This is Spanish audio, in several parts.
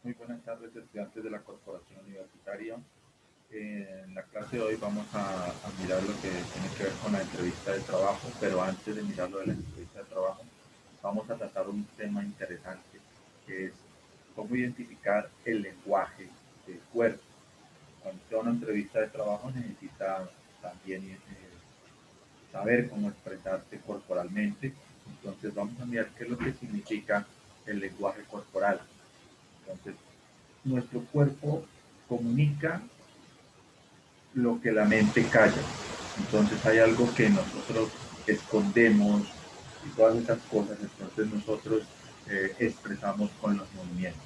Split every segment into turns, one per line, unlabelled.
Muy buenas tardes, estudiantes de la Corporación Universitaria. En la clase de hoy vamos a mirar lo que tiene que ver con la entrevista de trabajo, pero antes de mirar lo de la entrevista de trabajo, vamos a tratar un tema interesante, que es cómo identificar el lenguaje del cuerpo. Cuando usted va a una entrevista de trabajo necesita también saber cómo expresarse corporalmente. Entonces vamos a mirar qué es lo que significa el lenguaje corporal. Entonces, nuestro cuerpo comunica lo que la mente calla. Entonces hay algo que nosotros escondemos y todas esas cosas, entonces nosotros expresamos con los movimientos.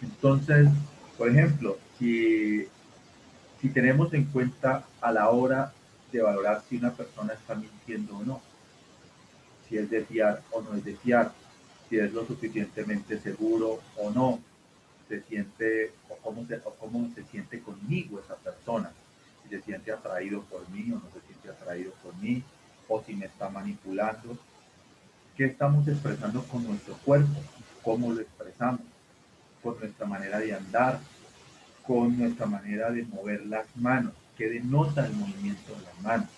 Entonces, por ejemplo, si tenemos en cuenta a la hora de valorar si una persona está mintiendo o no, si es de fiar o no es de fiar, si es lo suficientemente seguro o no, se siente o cómo se siente conmigo esa persona, si se siente atraído por mí o no se siente atraído por mí, o si me está manipulando, qué estamos expresando con nuestro cuerpo, cómo lo expresamos, con nuestra manera de andar, con nuestra manera de mover las manos, qué denota el movimiento de las manos,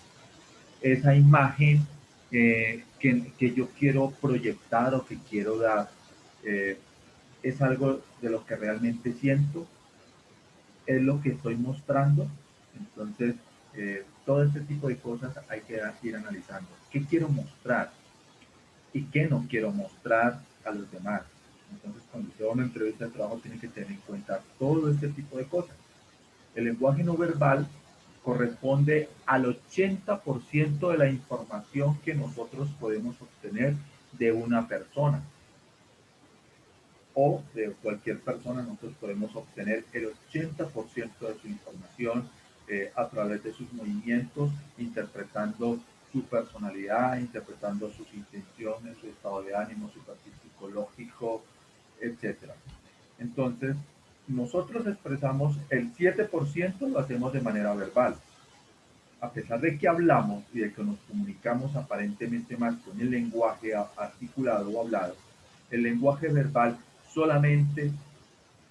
esa imagen que yo quiero proyectar o que quiero dar, eh, es algo de lo que realmente siento, es lo que estoy mostrando. Entonces, todo este tipo de cosas hay que ir analizando. ¿Qué quiero mostrar y qué no quiero mostrar a los demás? Entonces, cuando usted va a una entrevista de trabajo, tiene que tener en cuenta todo este tipo de cosas. El lenguaje no verbal corresponde al 80% de la información que nosotros podemos obtener de una persona o de cualquier persona. Nosotros podemos obtener el 80% de su información a través de sus movimientos, interpretando su personalidad, interpretando sus intenciones, su estado de ánimo, su perfil psicológico, etcétera. Entonces, nosotros expresamos el 7%, lo hacemos de manera verbal. A pesar de que hablamos y de que nos comunicamos aparentemente más con el lenguaje articulado o hablado, el lenguaje verbal solamente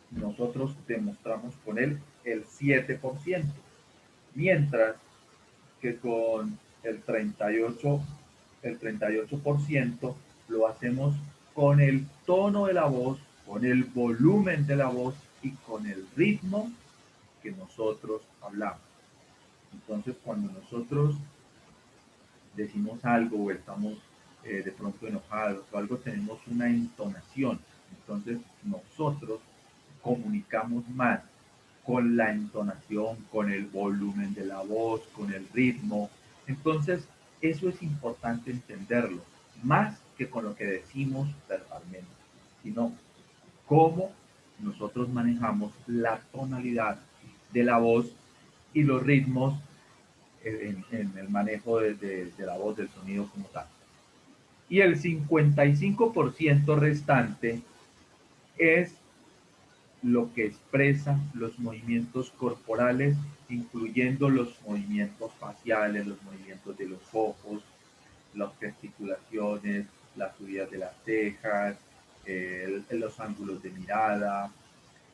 nosotros demostramos con él el 7%, mientras que con el 38% lo hacemos con el tono de la voz, con el volumen de la voz y con el ritmo que nosotros hablamos. Entonces, cuando nosotros decimos algo o estamos de pronto enojados o algo, tenemos una entonación. Entonces, nosotros comunicamos más con la entonación, con el volumen de la voz, con el ritmo. Entonces, eso es importante entenderlo, más que con lo que decimos verbalmente, sino cómo nosotros manejamos la tonalidad de la voz y los ritmos en el manejo de la voz, del sonido como tal. Y el 55% restante es lo que expresa los movimientos corporales, incluyendo los movimientos faciales, los movimientos de los ojos, las gesticulaciones, las subidas de las cejas, los ángulos de mirada,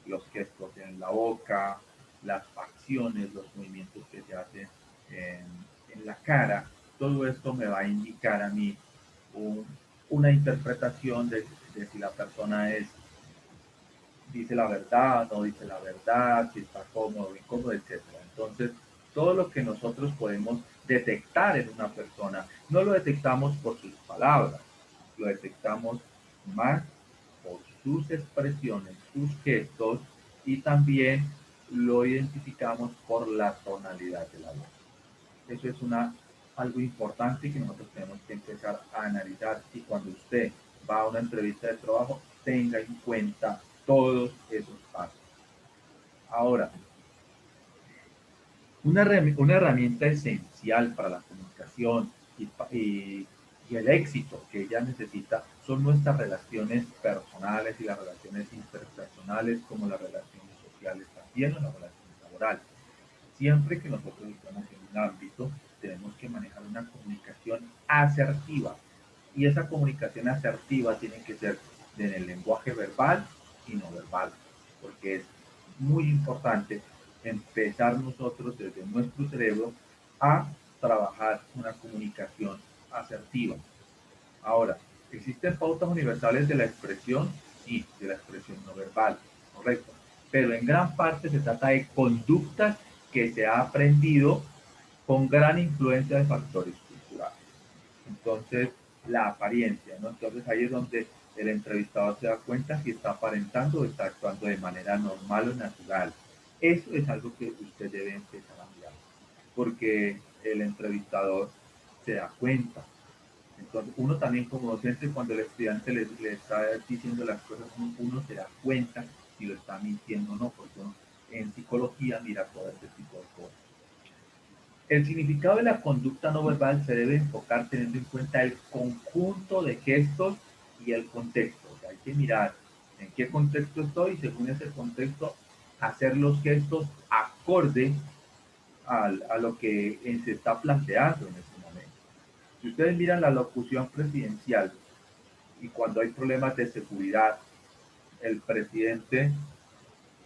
los gestos en la boca, las facciones, los movimientos que se hacen en la cara. Todo esto me va a indicar a mí un, una interpretación de si la persona dice la verdad, no dice la verdad, si está cómodo, incómodo, etc. Entonces, todo lo que nosotros podemos detectar en una persona, no lo detectamos por sus palabras, lo detectamos más por sus expresiones, sus gestos, y también lo identificamos por la tonalidad de la voz. Eso es algo importante que nosotros tenemos que empezar a analizar, y cuando usted va a una entrevista de trabajo, tenga en cuenta todos esos pasos. Ahora, una herramienta esencial para la comunicación y el éxito que ella necesita son nuestras relaciones personales y las relaciones interpersonales, como las relaciones sociales también, o las relaciones laborales. Siempre que nosotros estamos en un ámbito, tenemos que manejar una comunicación asertiva. Y esa comunicación asertiva tiene que ser en el lenguaje verbal y no verbal, porque es muy importante empezar nosotros desde nuestro cerebro a trabajar una comunicación asertiva. Ahora, ¿existen pautas universales de la expresión? Sí, de la expresión no verbal, correcto. Pero en gran parte se trata de conductas que se ha aprendido con gran influencia de factores culturales. Entonces, la apariencia, ¿no? Entonces ahí es donde el entrevistador se da cuenta si está aparentando o está actuando de manera normal o natural. Eso es algo que usted debe empezar a mirar, porque el entrevistador se da cuenta. Entonces, uno también como docente, cuando el estudiante le está diciendo las cosas, uno se da cuenta si lo está mintiendo o no, porque uno en psicología mira todo este tipo de cosas. El significado de la conducta no verbal se debe enfocar teniendo en cuenta el conjunto de gestos y el contexto. O sea, hay que mirar en qué contexto estoy y según ese contexto hacer los gestos acorde a lo que se está planteando en ese momento. Si ustedes miran la locución presidencial y cuando hay problemas de seguridad, el presidente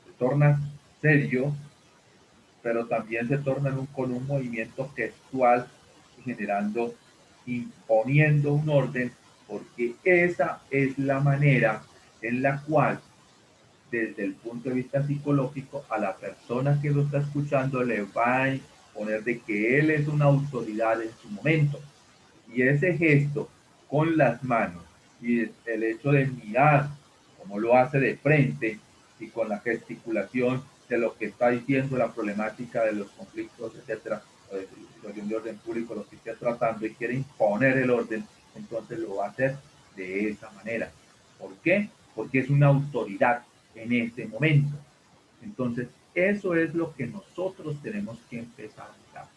se torna serio, pero también se torna con un movimiento gestual, generando, imponiendo un orden, porque esa es la manera en la cual, desde el punto de vista psicológico, a la persona que lo está escuchando le va a poner de que él es una autoridad en su momento. Y ese gesto con las manos y el hecho de mirar como lo hace de frente y con la gesticulación de lo que está diciendo, la problemática de los conflictos, etcétera, o de situación de orden público, lo que esté tratando y quiere imponer el orden, entonces lo va a hacer de esa manera. ¿Por qué? Porque es una autoridad en ese momento. Entonces, eso es lo que nosotros tenemos que empezar a mirar.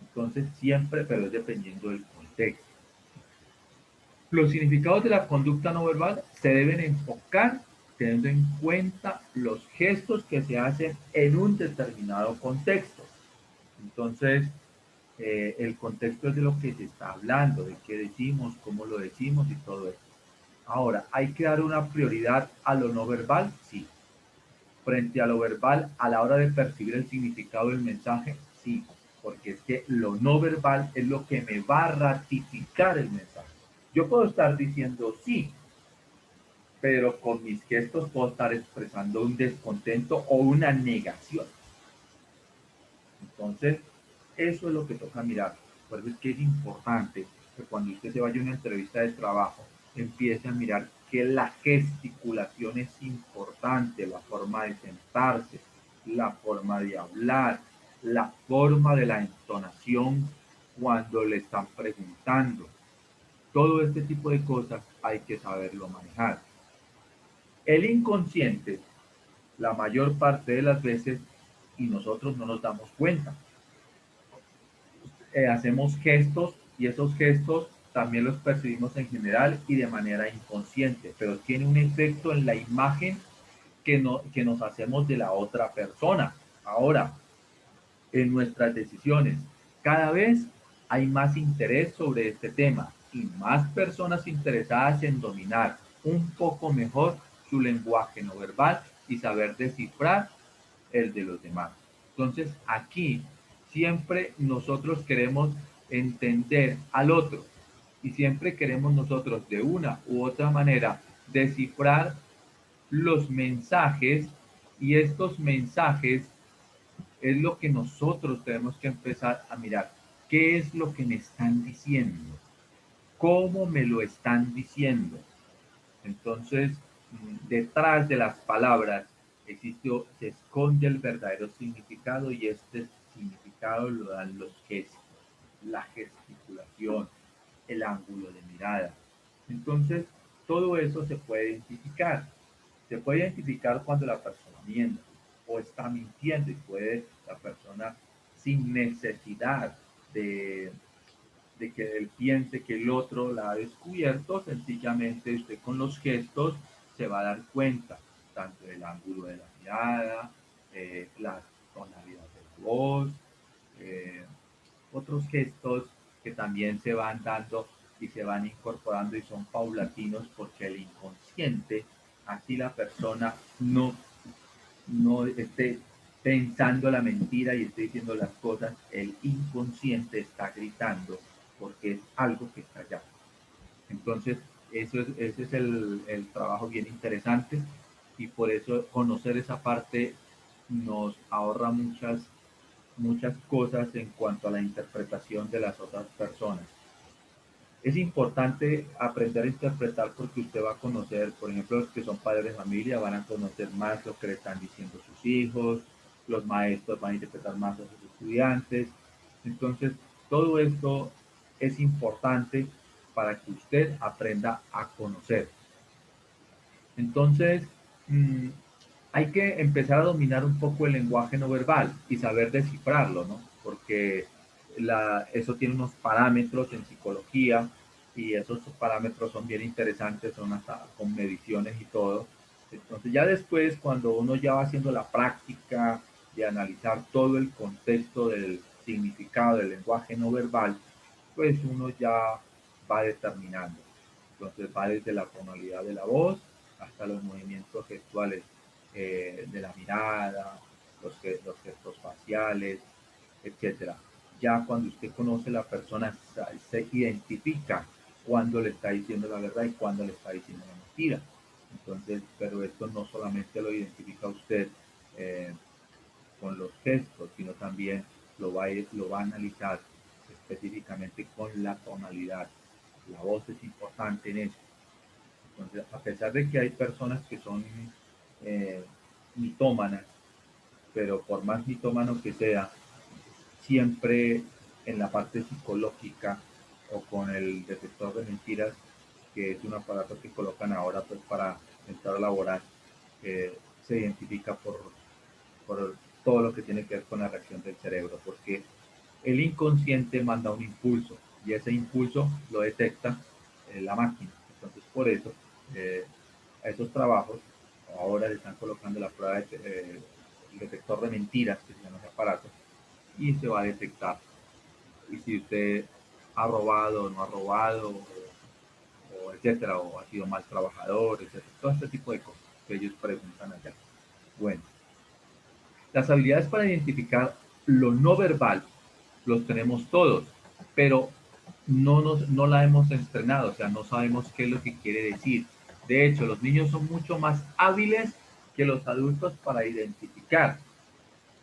Entonces, siempre, pero es dependiendo del contexto. Los significados de la conducta no verbal se deben enfocar teniendo en cuenta los gestos que se hacen en un determinado contexto. Entonces, el contexto es de lo que se está hablando, de qué decimos, cómo lo decimos y todo eso. Ahora, ¿hay que dar una prioridad a lo no verbal? Sí. Frente a lo verbal, a la hora de percibir el significado del mensaje, sí. Porque es que lo no verbal es lo que me va a ratificar el mensaje. Yo puedo estar diciendo sí, pero con mis gestos puedo estar expresando un descontento o una negación. Entonces, eso es lo que toca mirar. Por eso es que es importante que cuando usted se vaya a una entrevista de trabajo, empiece a mirar que la gesticulación es importante, la forma de sentarse, la forma de hablar, la forma de la entonación cuando le están preguntando. Todo este tipo de cosas hay que saberlo manejar. El inconsciente, la mayor parte de las veces, y nosotros no nos damos cuenta, hacemos gestos y esos gestos también los percibimos en general y de manera inconsciente, pero tiene un efecto en la imagen que nos hacemos de la otra persona. Ahora, en nuestras decisiones, cada vez hay más interés sobre este tema y más personas interesadas en dominar un poco mejor su lenguaje no verbal y saber descifrar el de los demás. Entonces, aquí siempre nosotros queremos entender al otro y siempre queremos nosotros de una u otra manera descifrar los mensajes y estos mensajes es lo que nosotros tenemos que empezar a mirar. ¿Qué es lo que me están diciendo? ¿Cómo me lo están diciendo? Entonces, detrás de las palabras existe, se esconde el verdadero significado y este significado lo dan los gestos, la gesticulación, el ángulo de mirada. Entonces, todo eso se puede identificar. Se puede identificar cuando la persona miente o está mintiendo y puede la persona sin necesidad de que él piense que el otro la ha descubierto, sencillamente usted con los gestos se va a dar cuenta, tanto del ángulo de la mirada, la tonalidad de voz, eh, otros gestos que también se van dando y se van incorporando y son paulatinos porque el inconsciente así la persona no esté pensando la mentira y esté diciendo las cosas, el inconsciente está gritando porque es algo que está allá. Entonces, ese es el trabajo bien interesante y por eso conocer esa parte nos ahorra muchas cosas en cuanto a la interpretación de las otras personas. Es importante aprender a interpretar porque usted va a conocer, por ejemplo, los que son padres de familia van a conocer más lo que le están diciendo sus hijos, los maestros van a interpretar más a sus estudiantes. Entonces, todo esto es importante para que usted aprenda a conocer. Entonces, mmm, hay que empezar a dominar un poco el lenguaje no verbal y saber descifrarlo, ¿no? Porque eso tiene unos parámetros en psicología y esos parámetros son bien interesantes, son hasta con mediciones y todo. Entonces ya después, cuando uno ya va haciendo la práctica de analizar todo el contexto del significado del lenguaje no verbal, pues uno ya va determinando. Entonces va desde la tonalidad de la voz hasta los movimientos gestuales de la mirada, los gestos faciales, etcétera. Ya cuando usted conoce a la persona, se identifica cuando le está diciendo la verdad y cuando le está diciendo la mentira. Entonces, pero esto no solamente lo identifica usted eh, con los gestos, sino también lo va a analizar específicamente con la tonalidad. La voz es importante en eso. Entonces, a pesar de que hay personas que son eh, mitómanas, pero por más mitómano que sea, siempre en la parte psicológica o con el detector de mentiras, que es un aparato que colocan ahora pues para entrar a laborar, se identifica por todo lo que tiene que ver con la reacción del cerebro, porque el inconsciente manda un impulso y ese impulso lo detecta la máquina. Entonces, por eso, a esos trabajos ahora le están colocando la prueba el detector de mentiras, que se llama ese aparato, y se va a detectar. Y si usted ha robado o no ha robado, o etcétera, o ha sido mal trabajador, etcétera, todo este tipo de cosas que ellos preguntan allá. Bueno, las habilidades para identificar lo no verbal los tenemos todos, pero no la hemos entrenado, o sea, no sabemos qué es lo que quiere decir. De hecho, los niños son mucho más hábiles que los adultos para identificar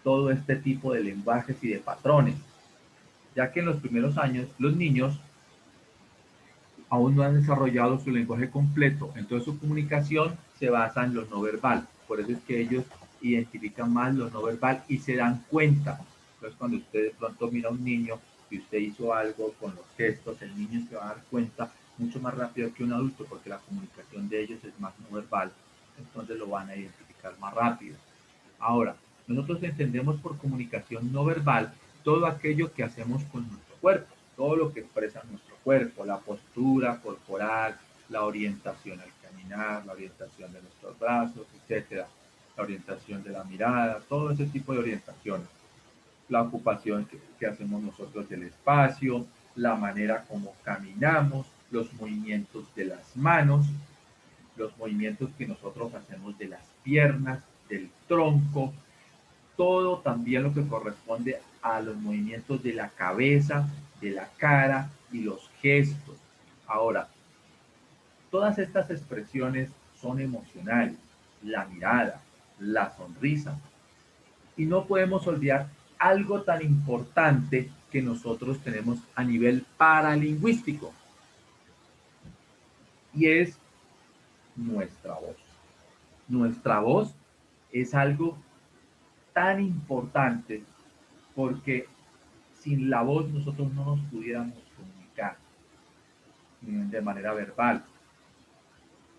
todo este tipo de lenguajes y de patrones, ya que en los primeros años los niños aún no han desarrollado su lenguaje completo, entonces su comunicación se basa en lo no verbal. Por eso es que ellos identifican más lo no verbal y se dan cuenta. Entonces cuando usted de pronto mira a un niño y usted hizo algo con los gestos, el niño se va a dar cuenta mucho más rápido que un adulto porque la comunicación de ellos es más no verbal, entonces lo van a identificar más rápido. Ahora, nosotros entendemos por comunicación no verbal todo aquello que hacemos con nuestro cuerpo, todo lo que expresa nuestro cuerpo, la postura corporal, la orientación al caminar, la orientación de nuestros brazos, etcétera, la orientación de la mirada, todo ese tipo de orientaciones, la ocupación que hacemos nosotros del espacio, la manera como caminamos, los movimientos de las manos, los movimientos que nosotros hacemos de las piernas, del tronco, todo también lo que corresponde a los movimientos de la cabeza, de la cara y los gestos. Ahora, todas estas expresiones son emocionales, la mirada, la sonrisa, y no podemos olvidar algo tan importante que nosotros tenemos a nivel paralingüístico, y es nuestra voz. Nuestra voz es algo tan importante porque sin la voz nosotros no nos pudiéramos comunicar de manera verbal.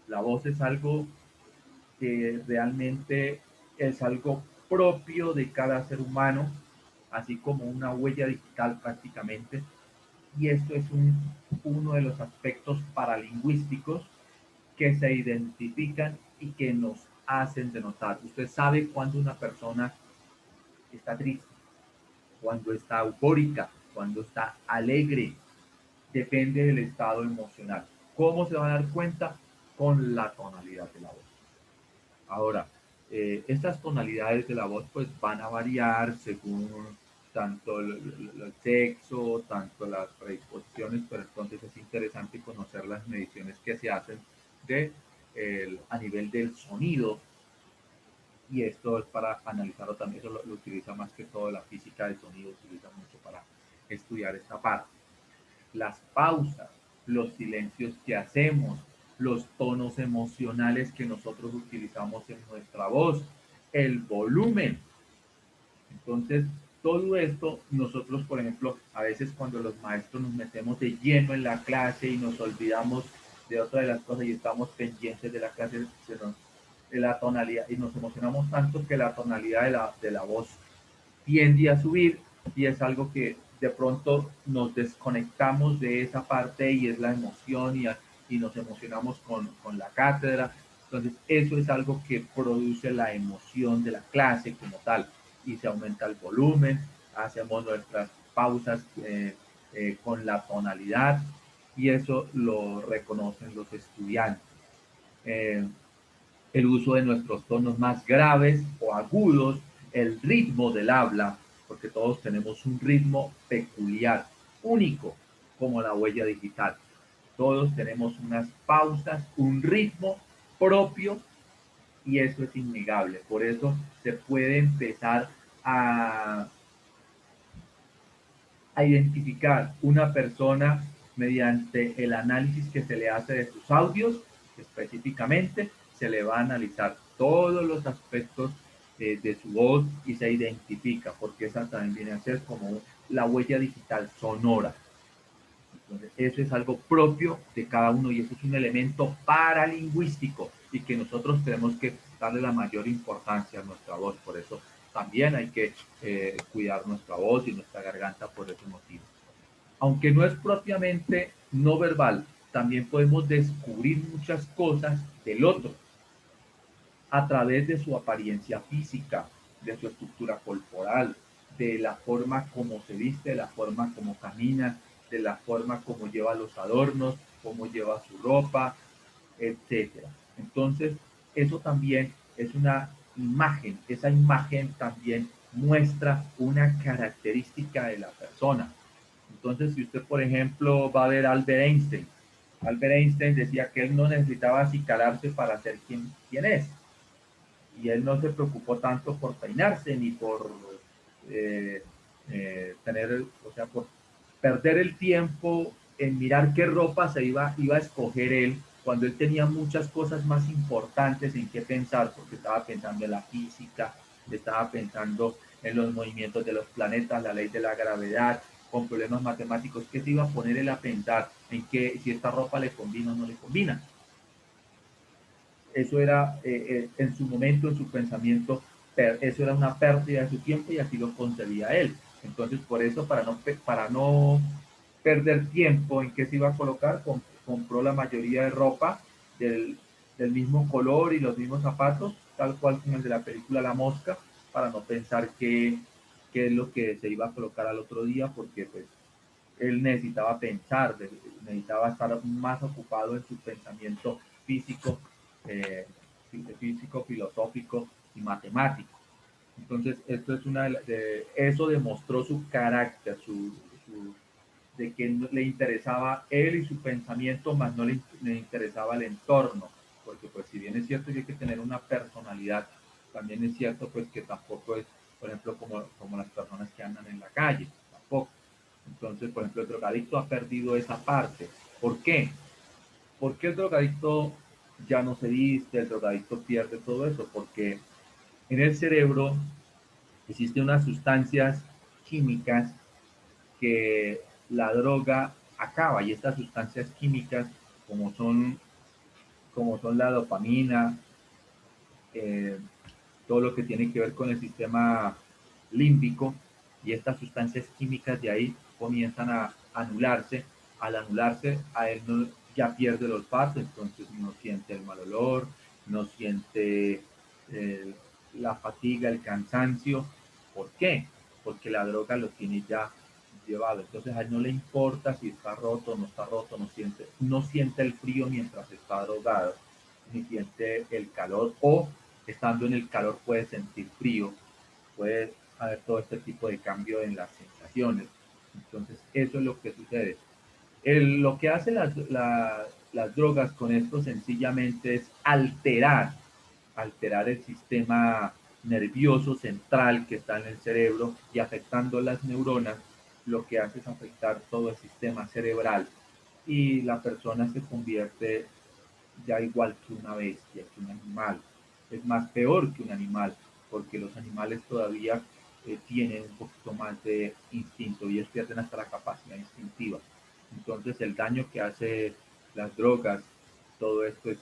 La voz es algo que realmente es algo propio de cada ser humano, así como una huella digital prácticamente. Y esto es uno de los aspectos paralingüísticos que se identifican y que nos hacen denotar. Usted sabe cuando una persona está triste, cuando está eufórica, cuando está alegre, depende del estado emocional. ¿Cómo se van a dar cuenta? Con la tonalidad de la voz. Ahora, estas tonalidades de la voz pues van a variar según tanto el sexo, tanto las predisposiciones, pero entonces es interesante conocer las mediciones que se hacen de, a nivel del sonido, y esto es para analizarlo también, eso lo utiliza más que todo la física del sonido, utiliza mucho para estudiar esta parte. Las pausas, los silencios que hacemos, los tonos emocionales que nosotros utilizamos en nuestra voz, el volumen. Entonces, todo esto nosotros, por ejemplo, a veces cuando los maestros nos metemos de lleno en la clase y nos olvidamos de otra de las cosas y estamos pendientes de la clase, de la tonalidad, y nos emocionamos tanto que la tonalidad de la voz tiende a subir, y es algo que de pronto nos desconectamos de esa parte y es la emoción, y nos emocionamos con la cátedra. Entonces, eso es algo que produce la emoción de la clase como tal, y se aumenta el volumen, hacemos nuestras pausas con la tonalidad, y eso lo reconocen los estudiantes. Eh, el uso de nuestros tonos más graves o agudos, el ritmo del habla, porque todos tenemos un ritmo peculiar, único, como la huella digital. Todos tenemos unas pausas, un ritmo propio, y eso es innegable. Por eso se puede empezar a, a identificar una persona mediante el análisis que se le hace de sus audios. Específicamente se le va a analizar todos los aspectos de su voz, y se identifica, porque esa también viene a ser como la huella digital sonora. Entonces, eso es algo propio de cada uno, y eso es un elemento paralingüístico, y que nosotros tenemos que darle la mayor importancia a nuestra voz. Por eso también hay que cuidar nuestra voz y nuestra garganta por ese motivo. Aunque no es propiamente no verbal, también podemos descubrir muchas cosas del otro a través de su apariencia física, de su estructura corporal, de la forma como se viste, de la forma como camina, de la forma como lleva los adornos, cómo lleva su ropa, etcétera. Entonces, eso también es una imagen, esa imagen también muestra una característica de la persona. Entonces, si usted, por ejemplo, va a ver a Albert Einstein decía que él no necesitaba acicalarse para ser quien es, y él no se preocupó tanto por peinarse ni por eh, tener, o sea, por perder el tiempo en mirar qué ropa iba a escoger él, cuando él tenía muchas cosas más importantes en qué pensar, porque estaba pensando en la física, estaba pensando en los movimientos de los planetas, la ley de la gravedad, con problemas matemáticos. ¿Qué se iba a poner él a pensar en que si esta ropa le combina o no le combina? Eso era en su momento, en su pensamiento, eso era una pérdida de su tiempo, y así lo concebía él. Entonces, por eso, para no perder tiempo en qué se iba a colocar, compró la mayoría de ropa del mismo color y los mismos zapatos, tal cual como el de la película La Mosca, para no pensar qué es lo que se iba a colocar al otro día, porque pues él necesitaba pensar, necesitaba estar más ocupado en su pensamiento físico, eh, físico, filosófico y matemático. Entonces, esto es eso demostró su carácter, de que le interesaba él y su pensamiento, más no le interesaba el entorno, porque pues si bien es cierto que hay que tener una personalidad, también es cierto pues que tampoco es, por ejemplo, como las personas que andan en la calle, tampoco. Entonces, por ejemplo, el drogadicto ha perdido esa parte. ¿Por qué? Porque el drogadicto ya no se viste, el drogadicto pierde todo eso, porque en el cerebro existen unas sustancias químicas que la droga acaba, y estas sustancias químicas, como son, como son la dopamina, eh, todo lo que tiene que ver con el sistema límbico, y estas sustancias químicas de ahí comienzan a anularse. Al anularse, a él no, ya pierde el olfato, entonces no siente el mal olor, no siente eh, la fatiga, el cansancio. ¿Por qué? Porque la droga lo tiene ya llevado. Entonces a él no le importa si está roto o no está roto, no siente el frío mientras está drogado, ni siente el calor, o estando en el calor puedes sentir frío, puede haber todo este tipo de cambio en las sensaciones. Entonces, eso es lo que sucede. Lo que hacen las drogas con esto sencillamente es alterar el sistema nervioso central que está en el cerebro y afectando las neuronas, lo que hace es afectar todo el sistema cerebral y la persona se convierte ya igual que una bestia, que un animal. Es más peor que un animal, porque los animales todavía tienen un poquito más de instinto y ellos pierden hasta la capacidad instintiva. Entonces el daño que hace las drogas, todo esto es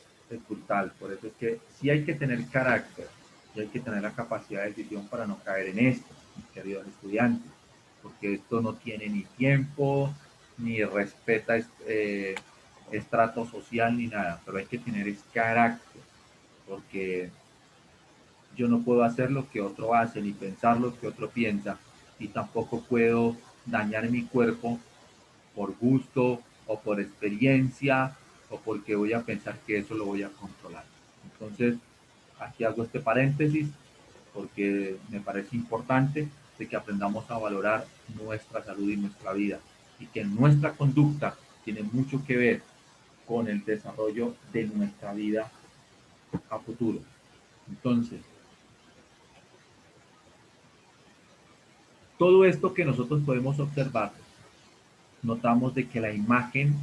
brutal. Por eso es que sí hay que tener carácter y hay que tener la capacidad de decisión para no caer en esto, mis queridos estudiantes, porque esto no tiene ni tiempo, ni respeta estrato social ni nada, pero hay que tener ese carácter, porque yo no puedo hacer lo que otro hace, ni pensar lo que otro piensa, y tampoco puedo dañar mi cuerpo por gusto o por experiencia o porque voy a pensar que eso lo voy a controlar. Entonces, aquí hago este paréntesis porque me parece importante de que aprendamos a valorar nuestra salud y nuestra vida y que nuestra conducta tiene mucho que ver con el desarrollo de nuestra vida a futuro. Entonces, todo esto que nosotros podemos observar, notamos de que la imagen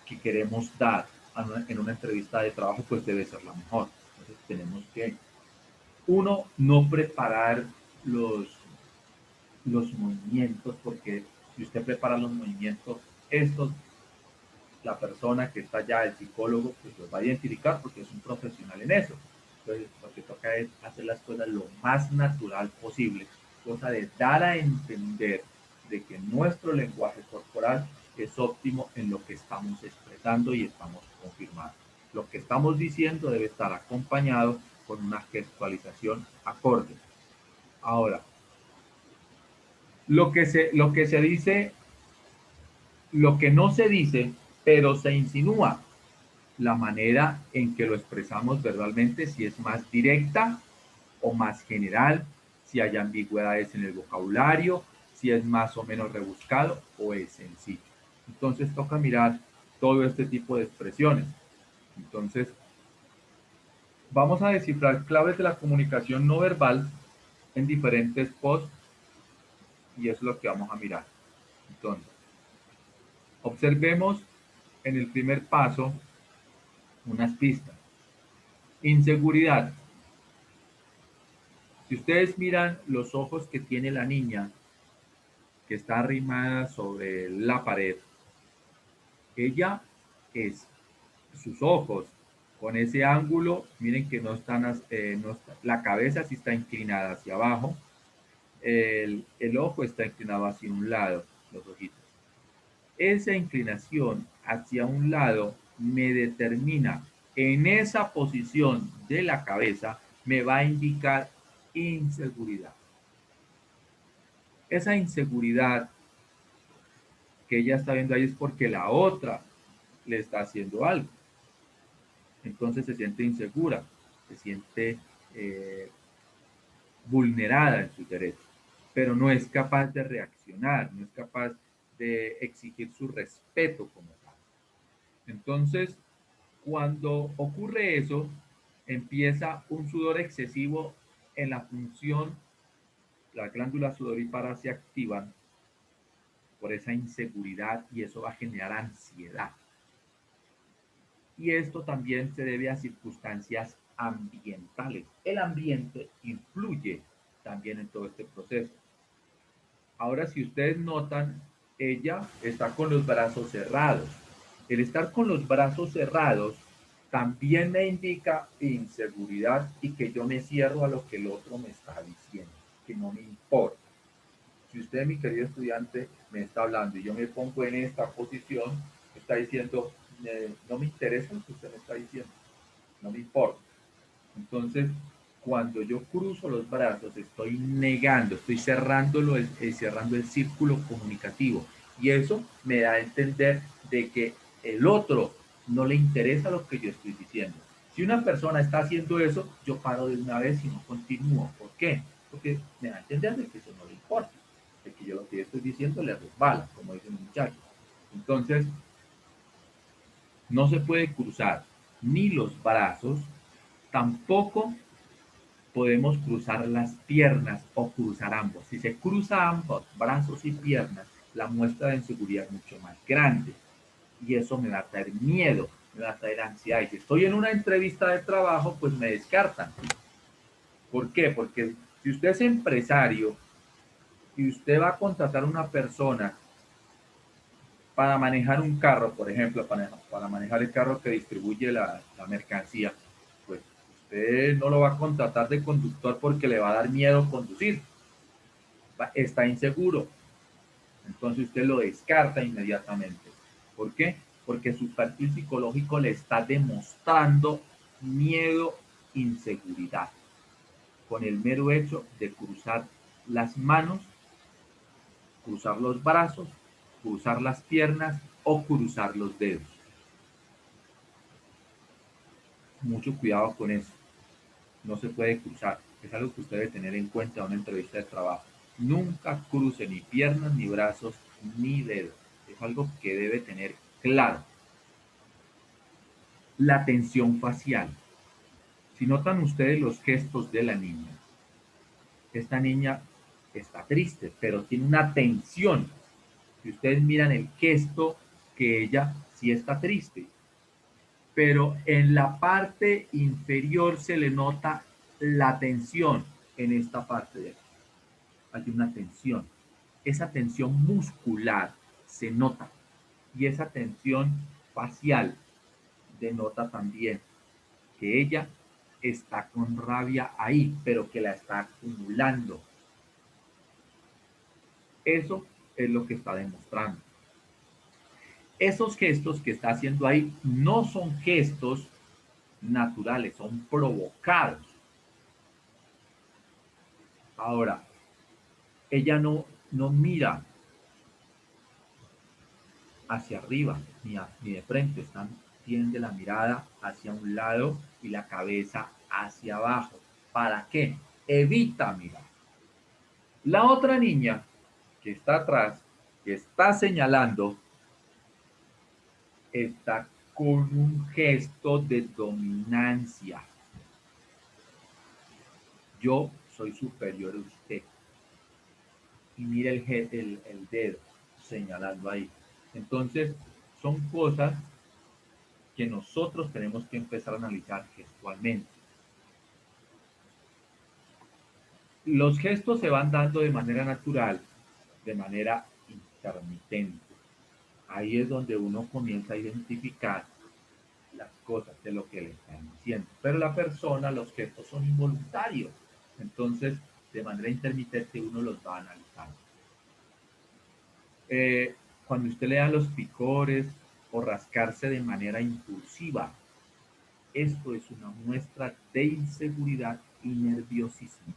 que queremos dar en una entrevista de trabajo, pues debe ser la mejor. Entonces tenemos que, uno, no preparar los, los movimientos, porque si usted prepara los movimientos, estos, la persona que está allá, el psicólogo, pues los va a identificar porque es un profesional en eso. Entonces lo que toca es hacer las cosas lo más natural posible, cosa de dar a entender de que nuestro lenguaje corporal es óptimo en lo que estamos expresando y estamos confirmando. Lo que estamos diciendo debe estar acompañado con una gestualización acorde. Ahora, lo que se dice, lo que no se dice, pero se insinúa, la manera en que lo expresamos verbalmente, si es más directa o más general, si hay ambigüedades en el vocabulario, si es más o menos rebuscado o es sencillo. Entonces toca mirar todo este tipo de expresiones. Entonces, vamos a descifrar claves de la comunicación no verbal en diferentes posts y es lo que vamos a mirar. Entonces, observemos en el primer paso unas pistas. Inseguridad. Si ustedes miran los ojos que tiene la niña, que está arrimada sobre la pared, ella es sus ojos con ese ángulo, miren que no están, no está, la cabeza sí está inclinada hacia abajo, el ojo está inclinado hacia un lado, los ojitos. Esa inclinación hacia un lado me determina en esa posición de la cabeza, me va a indicar inseguridad. Esa inseguridad que ella está viendo ahí es porque la otra le está haciendo algo. Entonces se siente insegura, se siente vulnerada en sus derechos, pero no es capaz de reaccionar, no es capaz de exigir su respeto como tal. Entonces, cuando ocurre eso, empieza un sudor excesivo en la función, las glándulas sudoríparas se activan por esa inseguridad y eso va a generar ansiedad. Y esto también se debe a circunstancias ambientales. El ambiente influye también en todo este proceso. Ahora, si ustedes notan, ella está con los brazos cerrados. El estar con los brazos cerrados también me indica inseguridad y que yo me cierro a lo que el otro me está diciendo, que no me importa. Si usted, mi querido estudiante, me está hablando y yo me pongo en esta posición, me está diciendo, no me interesa lo que usted me está diciendo, no me importa. Entonces, cuando yo cruzo los brazos, estoy negando, estoy cerrando el círculo comunicativo. Y eso me da a entender de que el otro no le interesa lo que yo estoy diciendo. Si una persona está haciendo eso, yo paro de una vez y no continúo. ¿Por qué? Porque me da a entender de que eso no le importa, de que yo lo que estoy diciendo le resbala, como dice el muchacho. Entonces, no se puede cruzar ni los brazos, tampoco podemos cruzar las piernas o cruzar ambos. Si se cruza ambos, brazos y piernas, la muestra de inseguridad es mucho más grande. Y eso me va a traer miedo, me va a traer ansiedad. Y si estoy en una entrevista de trabajo, pues me descartan. ¿Por qué? Porque si usted es empresario y usted va a contratar a una persona para manejar un carro, por ejemplo, para manejar el carro que distribuye la mercancía, pues usted no lo va a contratar de conductor porque le va a dar miedo conducir, está inseguro, entonces usted lo descarta inmediatamente. ¿Por qué? Porque su perfil psicológico le está demostrando miedo, inseguridad, con el mero hecho de cruzar las manos, cruzar los brazos, cruzar las piernas o cruzar los dedos. Mucho cuidado con eso. No se puede cruzar. Es algo que usted debe tener en cuenta en una entrevista de trabajo. Nunca cruce ni piernas, ni brazos, ni dedos. Es algo que debe tener claro. La tensión facial. Si notan ustedes los gestos de la niña, esta niña está triste, pero tiene una tensión. Si ustedes miran el gesto, que ella sí está triste, pero en la parte inferior se le nota la tensión en esta parte de aquí. Hay una tensión. Esa tensión muscular se nota y esa tensión facial denota también que ella está con rabia ahí, pero que la está acumulando. Eso es lo que está demostrando. Esos gestos que está haciendo ahí no son gestos naturales, son provocados. Ahora, ella no mira hacia arriba ni de frente, tiende la mirada hacia un lado y la cabeza hacia abajo. ¿Para qué? Evita mirar. La otra niña que está atrás, que está señalando, está con un gesto de dominancia. Yo soy superior a usted. Y mira el dedo señalando ahí. Entonces, son cosas que nosotros tenemos que empezar a analizar gestualmente. Los gestos se van dando de manera natural, de manera intermitente. Ahí es donde uno comienza a identificar las cosas de lo que le están diciendo. Pero la persona, los gestos son involuntarios. Entonces, de manera intermitente uno los va analizando. Cuando usted le da los picores o rascarse de manera impulsiva, esto es una muestra de inseguridad y nerviosismo.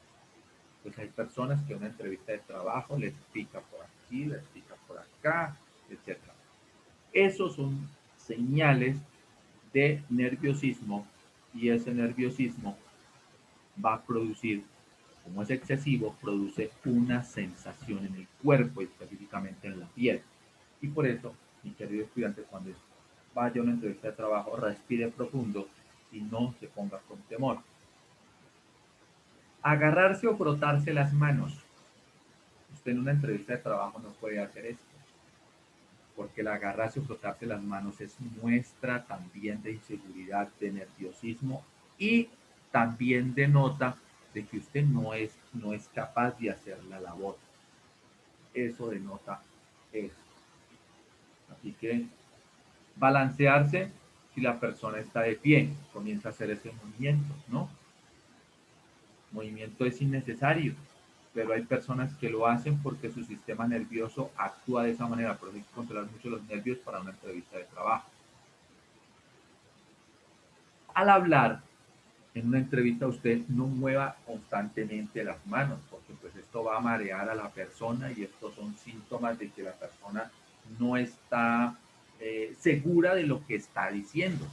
Pues hay personas que en una entrevista de trabajo les pica por aquí, les pica por acá, etcétera. Esos son señales de nerviosismo y ese nerviosismo va a producir, como es excesivo, produce una sensación en el cuerpo, específicamente en la piel. Y por eso, mi querido estudiante, cuando vaya a una entrevista de trabajo, respire profundo y no se ponga con temor. Agarrarse o frotarse las manos. Usted en una entrevista de trabajo no puede hacer esto, porque el agarrarse o frotarse las manos es muestra también de inseguridad, de nerviosismo y también denota de que usted no es capaz de hacer la labor. Eso denota eso. Así que balancearse si la persona está de pie, comienza a hacer ese movimiento, ¿no? Movimiento es innecesario, pero hay personas que lo hacen porque su sistema nervioso actúa de esa manera, por eso hay que controlar mucho los nervios para una entrevista de trabajo. Al hablar en una entrevista, usted no mueva constantemente las manos, porque pues esto va a marear a la persona y estos son síntomas de que la persona no está segura de lo que está diciendo.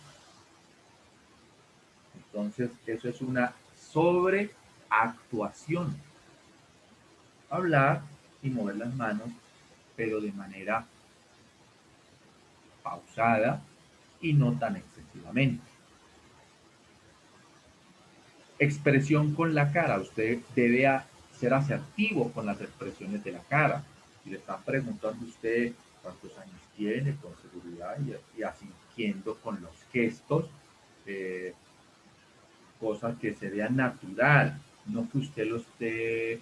Entonces, eso es una sobreactuación. Hablar y mover las manos, pero de manera pausada y no tan excesivamente. Expresión con la cara. Usted debe ser asertivo con las expresiones de la cara. Si le están preguntando a usted cuántos años tiene, con seguridad y asintiendo con los gestos, eh, cosas que se vean natural, no que usted los esté,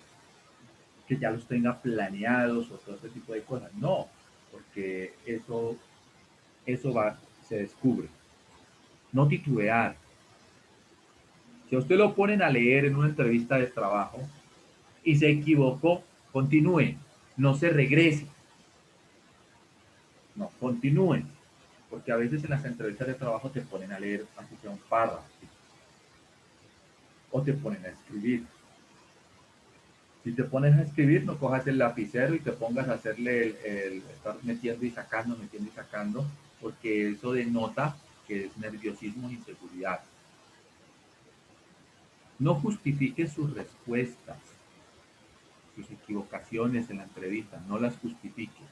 que ya los tenga planeados o todo ese tipo de cosas. No, porque eso va, se descubre. No titubear. Si a usted lo ponen a leer en una entrevista de trabajo y se equivocó, continúe, no se regrese, no, continúe, porque a veces en las entrevistas de trabajo te ponen a leer así sea un párrafo o te ponen a escribir. Si te pones a escribir, no cojas el lapicero y te pongas a hacerle estar metiendo y sacando, porque eso denota que es nerviosismo e inseguridad. No justifique sus respuestas, sus equivocaciones en la entrevista, no las justifique.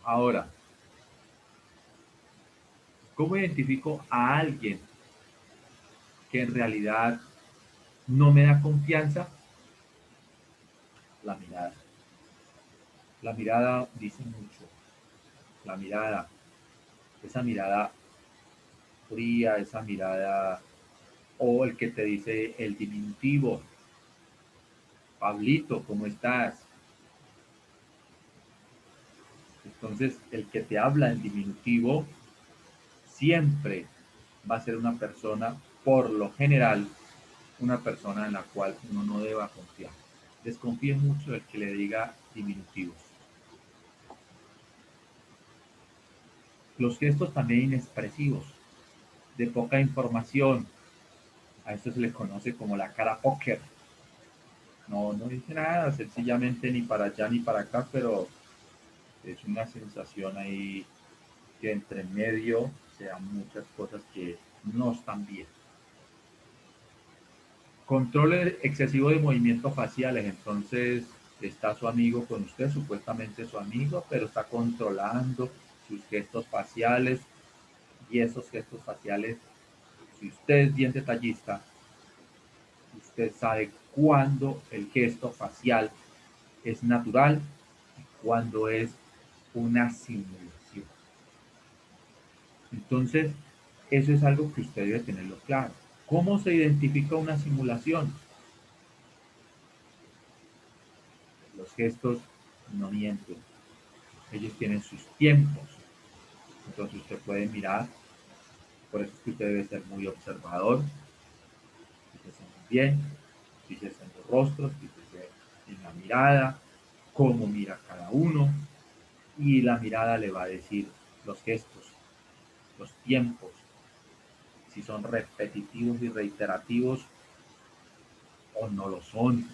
Ahora, ¿cómo identifico a alguien que en realidad no me da confianza? La mirada. La mirada dice mucho. La mirada, esa mirada fría, esa mirada, o el que te dice el diminutivo, Pablito, ¿cómo estás? Entonces, el que te habla en diminutivo siempre va a ser una persona, por lo general, una persona en la cual uno no deba confiar. Desconfíe mucho del que le diga diminutivos. Los gestos también inexpresivos, de poca información, a esto se le conoce como la cara póker. No, no dice nada, sencillamente ni para allá ni para acá, pero es una sensación ahí que entre medio se dan muchas cosas que no están bien. Control excesivo de movimientos faciales, entonces está su amigo con usted, supuestamente su amigo, pero está controlando sus gestos faciales y esos gestos faciales, si usted es bien detallista, usted sabe cuándo el gesto facial es natural y cuándo es una simulación. Entonces, eso es algo que usted debe tenerlo claro. ¿Cómo se identifica una simulación? Los gestos no mienten, ellos tienen sus tiempos. Entonces usted puede mirar, por eso es que usted debe ser muy observador, fíjese muy bien, fíjese en los rostros, fíjese en la mirada, cómo mira cada uno, y la mirada le va a decir los gestos, los tiempos, si son repetitivos y reiterativos o no lo son.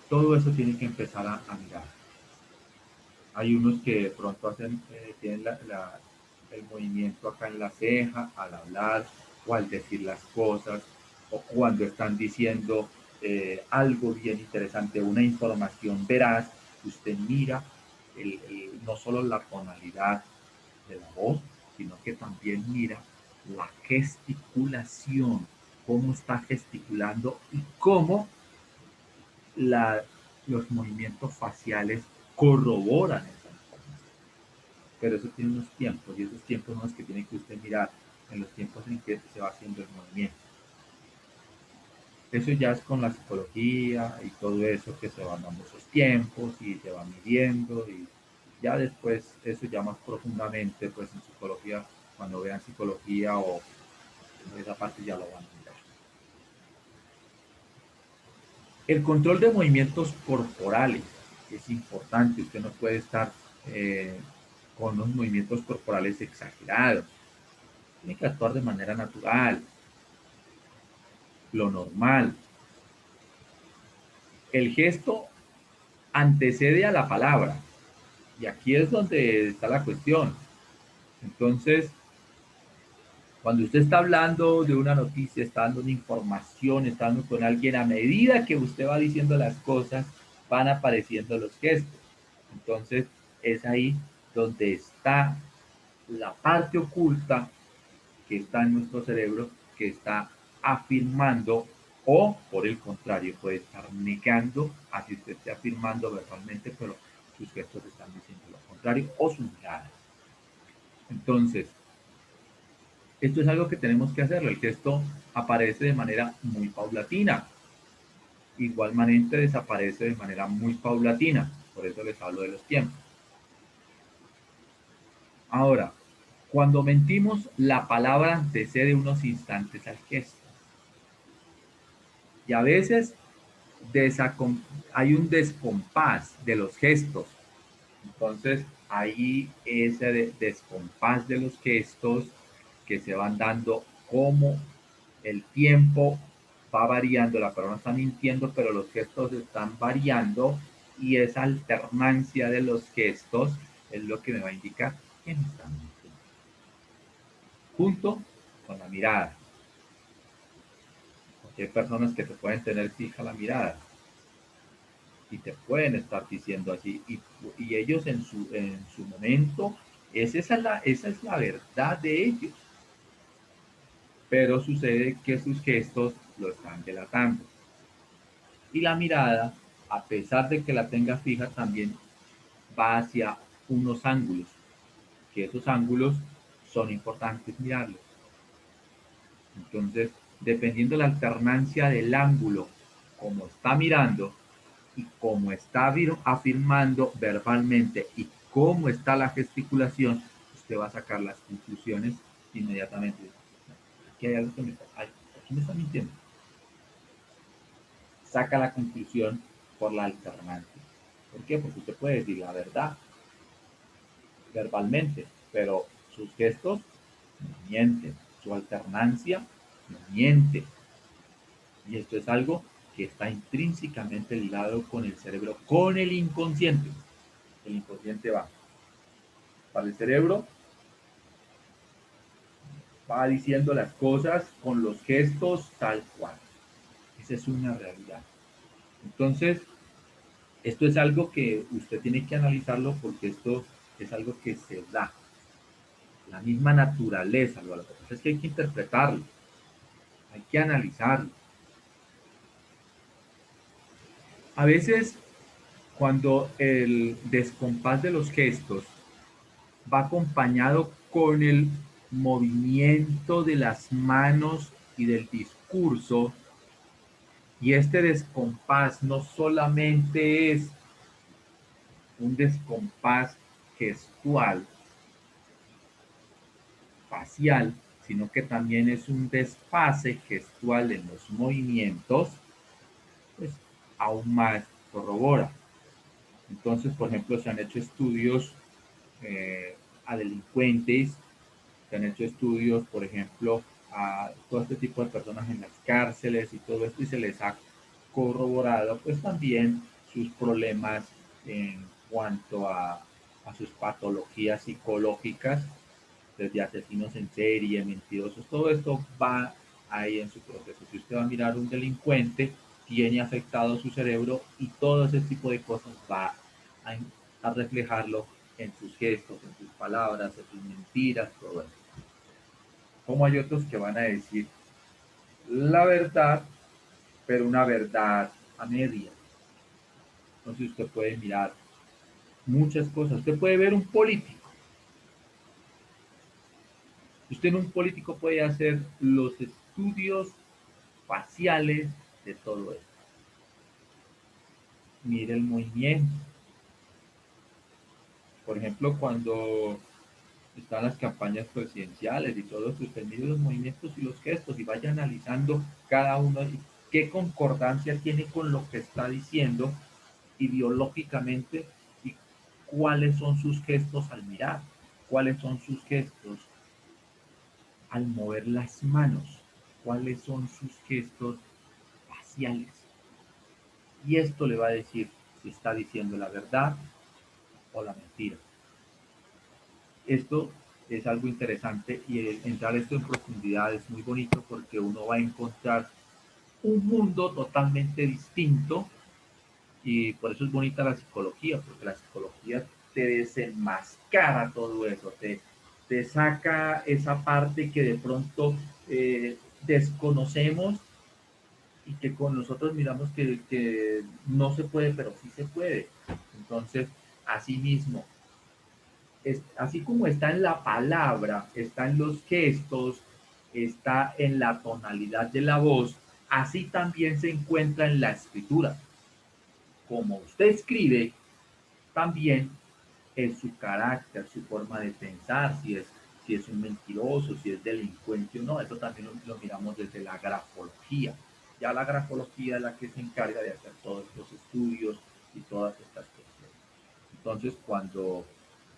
Todo eso tiene que empezar a mirar. Hay unos que de pronto tienen el movimiento acá en la ceja al hablar o al decir las cosas o cuando están diciendo algo bien interesante, una información veraz, usted mira no solo la tonalidad de la voz, sino que también mira la gesticulación, cómo está gesticulando y cómo la, los movimientos faciales corroboran esa información. Pero eso tiene unos tiempos y esos tiempos son los que tiene que usted mirar en los tiempos en que se va haciendo el movimiento. Eso ya es con la psicología y todo eso que se van dando esos tiempos y se va midiendo y ya después eso ya más profundamente pues en psicología, cuando vean psicología o esa parte ya lo van a mirar. El control de movimientos corporales es importante, usted no puede estar con unos movimientos corporales exagerados, tiene que actuar de manera natural, lo normal. El gesto antecede a la palabra y aquí es donde está la cuestión. Entonces, Cuando usted está hablando de una noticia, está dando una información, está hablando con alguien, a medida que usted va diciendo las cosas, van apareciendo los gestos. Entonces, es ahí donde está la parte oculta que está en nuestro cerebro, que está afirmando o, por el contrario, puede estar negando, así usted esté afirmando verbalmente, pero sus gestos están diciendo lo contrario o sus miradas. Entonces, esto es algo que tenemos que hacerlo. El gesto aparece de manera muy paulatina. Igualmente desaparece de manera muy paulatina. Por eso les hablo de los tiempos. Ahora, cuando mentimos, la palabra antecede unos instantes al gesto. Y a veces hay un descompás de los gestos. Entonces, ahí ese descompás de los gestos que se van dando como el tiempo va variando, la persona está mintiendo, pero los gestos están variando y esa alternancia de los gestos es lo que me va a indicar quién está mintiendo. Junto con la mirada. Porque hay personas que te pueden tener fija la mirada y te pueden estar diciendo así. Y ellos en su momento, esa es la verdad de ellos. Pero sucede que sus gestos lo están delatando. Y la mirada, a pesar de que la tenga fija, también va hacia unos ángulos, que esos ángulos son importantes mirarlos. Entonces, dependiendo de la alternancia del ángulo, como está mirando y cómo está afirmando verbalmente y cómo está la gesticulación, usted va a sacar las conclusiones inmediatamente. Aquí hay algo que aquí me está mintiendo. Saca la conclusión por la alternancia. ¿Por qué? Porque usted puede decir la verdad verbalmente, pero sus gestos no mienten, su alternancia no miente. Y esto es algo que está intrínsecamente ligado con el cerebro, con el inconsciente. El inconsciente para el cerebro, va diciendo las cosas con los gestos tal cual. Esa es una realidad. Entonces, esto es algo que usted tiene que analizarlo porque esto es algo que se da. La misma naturaleza, lo que pasa es que hay que interpretarlo, hay que analizarlo. A veces, cuando el descompás de los gestos va acompañado con el movimiento de las manos y del discurso, y este descompás no solamente es un descompás gestual, facial, sino que también es un desfase gestual en los movimientos, pues aún más corrobora. Entonces, por ejemplo, se han hecho estudios a delincuentes, se han hecho estudios, por ejemplo, a todo este tipo de personas en las cárceles y todo esto, y se les ha corroborado pues también sus problemas en cuanto a sus patologías psicológicas, desde asesinos en serie, mentirosos, todo esto va ahí en su proceso. Si usted va a mirar un delincuente, tiene afectado su cerebro y todo ese tipo de cosas va a, a reflejarlo en sus gestos, en sus palabras, en sus mentiras, todo eso. Como hay otros que van a decir la verdad, pero una verdad a media. Entonces usted puede mirar muchas cosas. Usted puede ver un político. Usted en un político puede hacer los estudios faciales de todo esto. Mire el movimiento. Por ejemplo, cuando están las campañas presidenciales y todo eso, usted mire los movimientos y los gestos y vaya analizando cada uno y qué concordancia tiene con lo que está diciendo ideológicamente y cuáles son sus gestos al mirar, cuáles son sus gestos al mover las manos, cuáles son sus gestos faciales. Y esto le va a decir si está diciendo la verdad o la mentira. Esto es algo interesante y entrar esto en profundidad es muy bonito porque uno va a encontrar un mundo totalmente distinto y por eso es bonita la psicología, porque la psicología te desenmascara todo eso, te saca esa parte que de pronto desconocemos y que con nosotros miramos que no se puede, pero sí se puede. Entonces, así mismo, así como está en la palabra, está en los gestos, está en la tonalidad de la voz, así también se encuentra en la escritura. Como usted escribe, también es su carácter, su forma de pensar, si es un mentiroso, si es delincuente o no, eso también lo miramos desde la grafología. Ya la grafología es la que se encarga de hacer todos los estudios y todas estas cuestiones. Entonces, cuando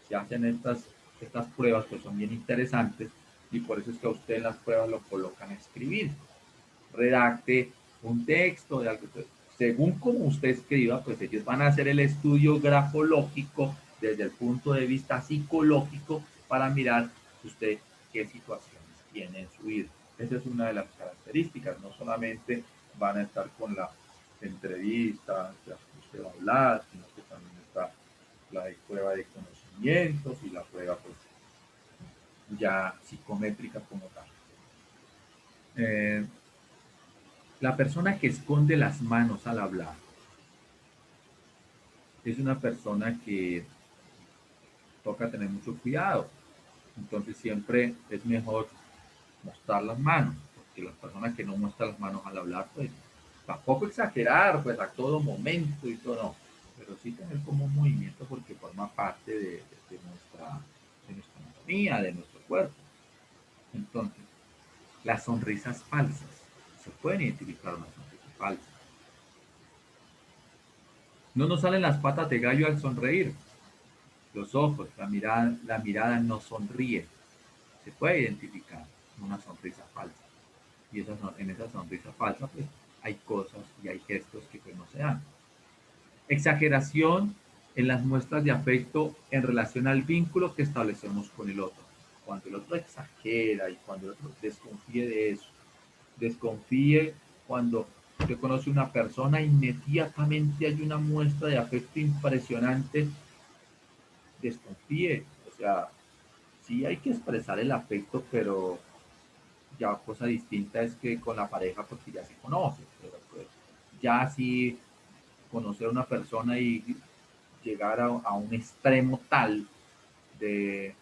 se hacen estas pruebas, que son bien interesantes, y por eso es que a usted en las pruebas lo colocan a escribir. Redacte un texto de algo. Según como usted escriba, pues ellos van a hacer el estudio grafológico desde el punto de vista psicológico para mirar usted qué situaciones tiene en su vida. Esa es una de las características. No solamente van a estar con la entrevista, que usted va a hablar, sino que también está la de prueba de conocimientos y la prueba pues ya psicométrica como tal. Eh, la persona que esconde las manos al hablar es una persona que toca tener mucho cuidado. Entonces siempre es mejor mostrar las manos, porque las personas que no muestran las manos al hablar, pues tampoco exagerar, pues a todo momento y todo, no, pero sí tener como un movimiento porque forma parte de nuestra anatomía, de nuestro cuerpo. Entonces, las sonrisas falsas, se pueden identificar una sonrisa falsa. No nos salen las patas de gallo al sonreír, los ojos, la mirada no sonríe, se puede identificar una sonrisa falsa. Y en esa sonrisa falsa, pues hay cosas y hay gestos que pues no se dan. Exageración en las muestras de afecto en relación al vínculo que establecemos con el otro. Cuando el otro exagera y cuando el otro desconfíe de eso, desconfíe cuando usted conoce una persona, inmediatamente hay una muestra de afecto impresionante, desconfíe. O sea, sí hay que expresar el afecto, pero ya cosa distinta es que con la pareja porque ya se conoce, pero pues ya así conocer a una persona y llegar a un extremo tal de,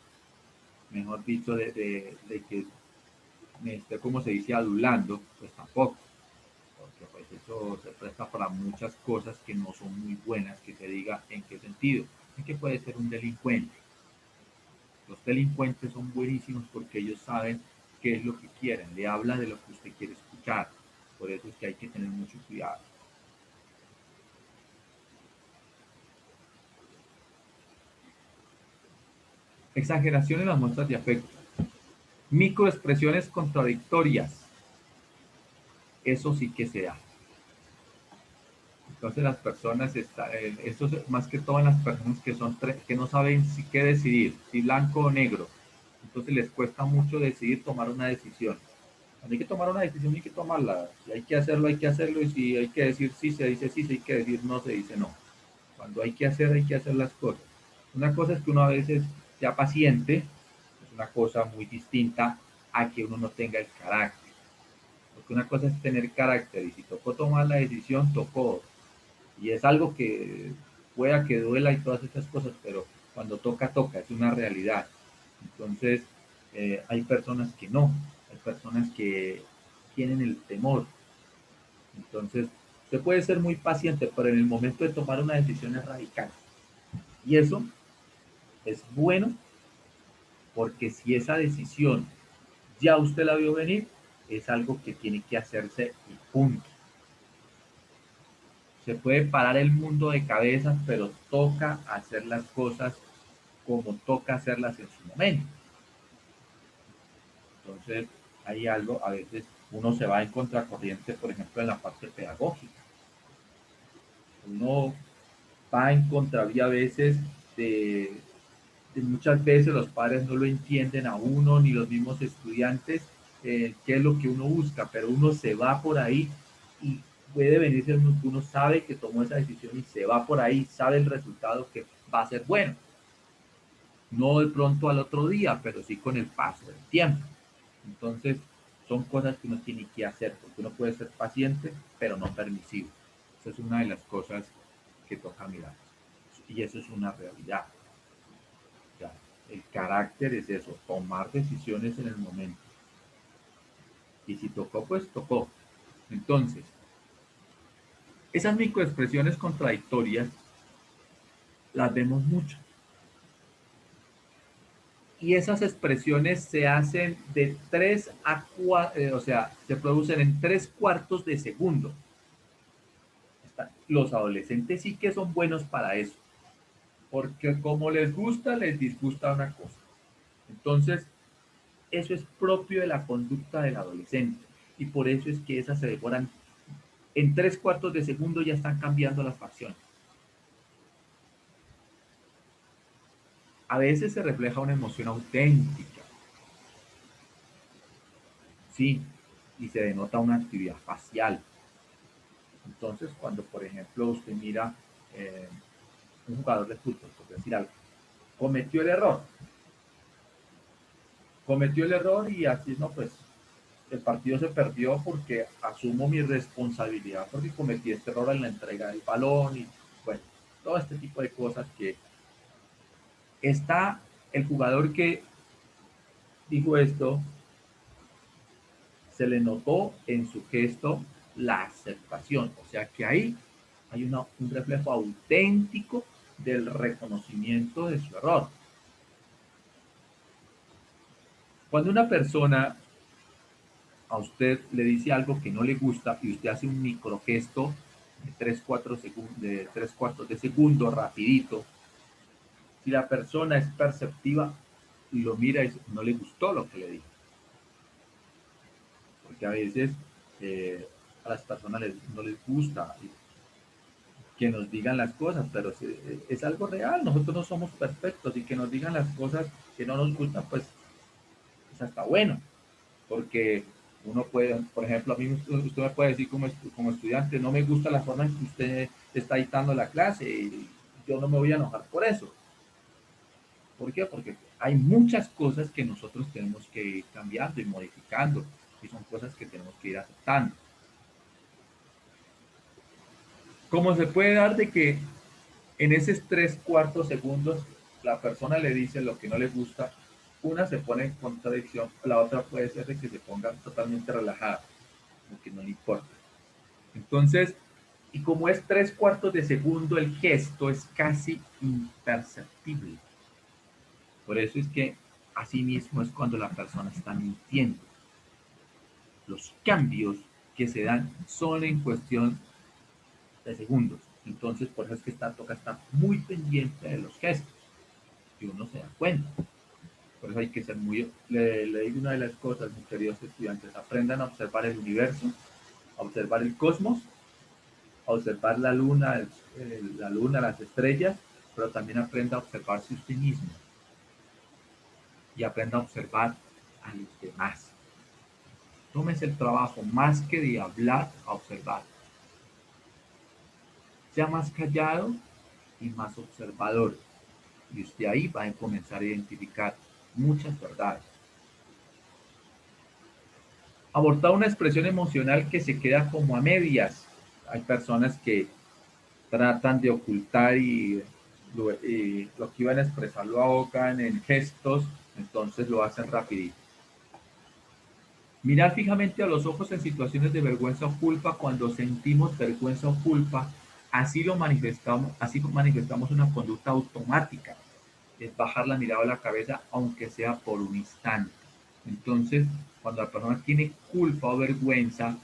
mejor dicho, de que me esté, como se dice, adulando, pues tampoco, porque pues eso se presta para muchas cosas que no son muy buenas, que se diga en qué sentido, en que puede ser un delincuente. Los delincuentes son buenísimos porque ellos saben qué es lo que quieren, le habla de lo que usted quiere escuchar, por eso es que hay que tener mucho cuidado. Exageración en las muestras de afecto, microexpresiones contradictorias, eso sí que se da. Entonces las personas, eso es más que todo en las personas que, que no saben si qué decidir, si blanco o negro. Entonces les cuesta mucho decidir tomar una decisión. Cuando hay que tomar una decisión hay que tomarla. Si hay que hacerlo, hay que hacerlo. Y si hay que decir sí, se dice sí. Si hay que decir no, se dice no. Cuando hay que hacer las cosas. Una cosa es que uno a veces sea paciente, es una cosa muy distinta a que uno no tenga el carácter. Porque una cosa es tener carácter y si tocó tomar la decisión, tocó. Y es algo que pueda que duela y todas estas cosas, pero cuando toca, toca, es una realidad. Entonces, hay personas que no, hay personas que tienen el temor. Entonces, usted puede ser muy paciente, pero en el momento de tomar una decisión es radical. Y eso es bueno porque si esa decisión ya usted la vio venir, es algo que tiene que hacerse y punto. Se puede parar el mundo de cabeza, pero toca hacer las cosas como toca hacerlas en su momento. Entonces, hay algo, a veces uno se va en contracorriente, por ejemplo, en la parte pedagógica. Uno va en contravía a veces de, Muchas veces los padres no lo entienden a uno, ni los mismos estudiantes, qué es lo que uno busca, pero uno se va por ahí y puede venirse, uno sabe que tomó esa decisión y se va por ahí, sabe el resultado que va a ser bueno. No de pronto al otro día, pero sí con el paso del tiempo. Entonces, son cosas que uno tiene que hacer, porque uno puede ser paciente, pero no permisivo. Esa es una de las cosas que toca mirar. Y eso es una realidad. Ya, el carácter es eso, tomar decisiones en el momento. Y si tocó, pues tocó. Entonces, esas microexpresiones contradictorias las vemos mucho. Y esas expresiones se hacen de 3 a 4, o sea, se producen en 3 cuartos de segundo. Los adolescentes sí que son buenos para eso, porque como les disgusta una cosa. Entonces, eso es propio de la conducta del adolescente. Y por eso es que esas se demoran en 3 cuartos de segundo, ya están cambiando las facciones. A veces se refleja una emoción auténtica, sí, y se denota una actividad facial. Entonces, cuando por ejemplo usted mira un jugador de fútbol, por decir algo, cometió el error, cometió el error y así no, pues el partido se perdió porque asumo mi responsabilidad porque cometí este error en la entrega del balón y bueno, todo este tipo de cosas que está el jugador que dijo esto, se le notó en su gesto la aceptación, o sea que ahí hay un reflejo auténtico del reconocimiento de su error. Cuando una persona a usted le dice algo que no le gusta y usted hace un microgesto de 3 cuartos de segundo, rapidito, si la persona es perceptiva y lo mira y no le gustó lo que le dijo, porque a veces a las personas no les gusta que nos digan las cosas, pero es algo real, nosotros no somos perfectos y que nos digan las cosas que no nos gustan, pues es hasta bueno, porque uno puede, por ejemplo, a mí usted me puede decir como estudiante, no me gusta la forma en que usted está dictando la clase y yo no me voy a enojar por eso. ¿Por qué? Porque hay muchas cosas que nosotros tenemos que ir cambiando y modificando y son cosas que tenemos que ir aceptando. Como se puede dar de que en esos 3 cuartos segundos la persona le dice lo que no le gusta, una se pone en contradicción, la otra puede ser de que se ponga totalmente relajada, lo que no le importa. Entonces, y como es 3 cuartos de segundo, el gesto es casi imperceptible. Por eso es que así mismo es cuando la persona está mintiendo. Los cambios que se dan son en cuestión de segundos. Entonces, por eso es que toca estar muy pendiente de los gestos, que uno se da cuenta. Por eso hay que ser muy, le digo una de las cosas, mis queridos estudiantes, aprendan a observar el universo, a observar el cosmos, a observar la luna, las estrellas, pero también aprenda a observarse usted mismo y aprenda a observar a los demás. Tómese el trabajo más que de hablar, a observar. Sea más callado y más observador. Y usted ahí va a comenzar a identificar muchas verdades. Abortar una expresión emocional que se queda como a medias. Hay personas que tratan de ocultar y lo que iban a expresar lo ahogan en gestos, entonces lo hacen rapidito. Mirar fijamente a los ojos en situaciones de vergüenza o culpa. Cuando sentimos vergüenza o culpa, así manifestamos una conducta automática, es bajar la mirada a la cabeza, aunque sea por un instante. Entonces, cuando la persona tiene culpa o vergüenza,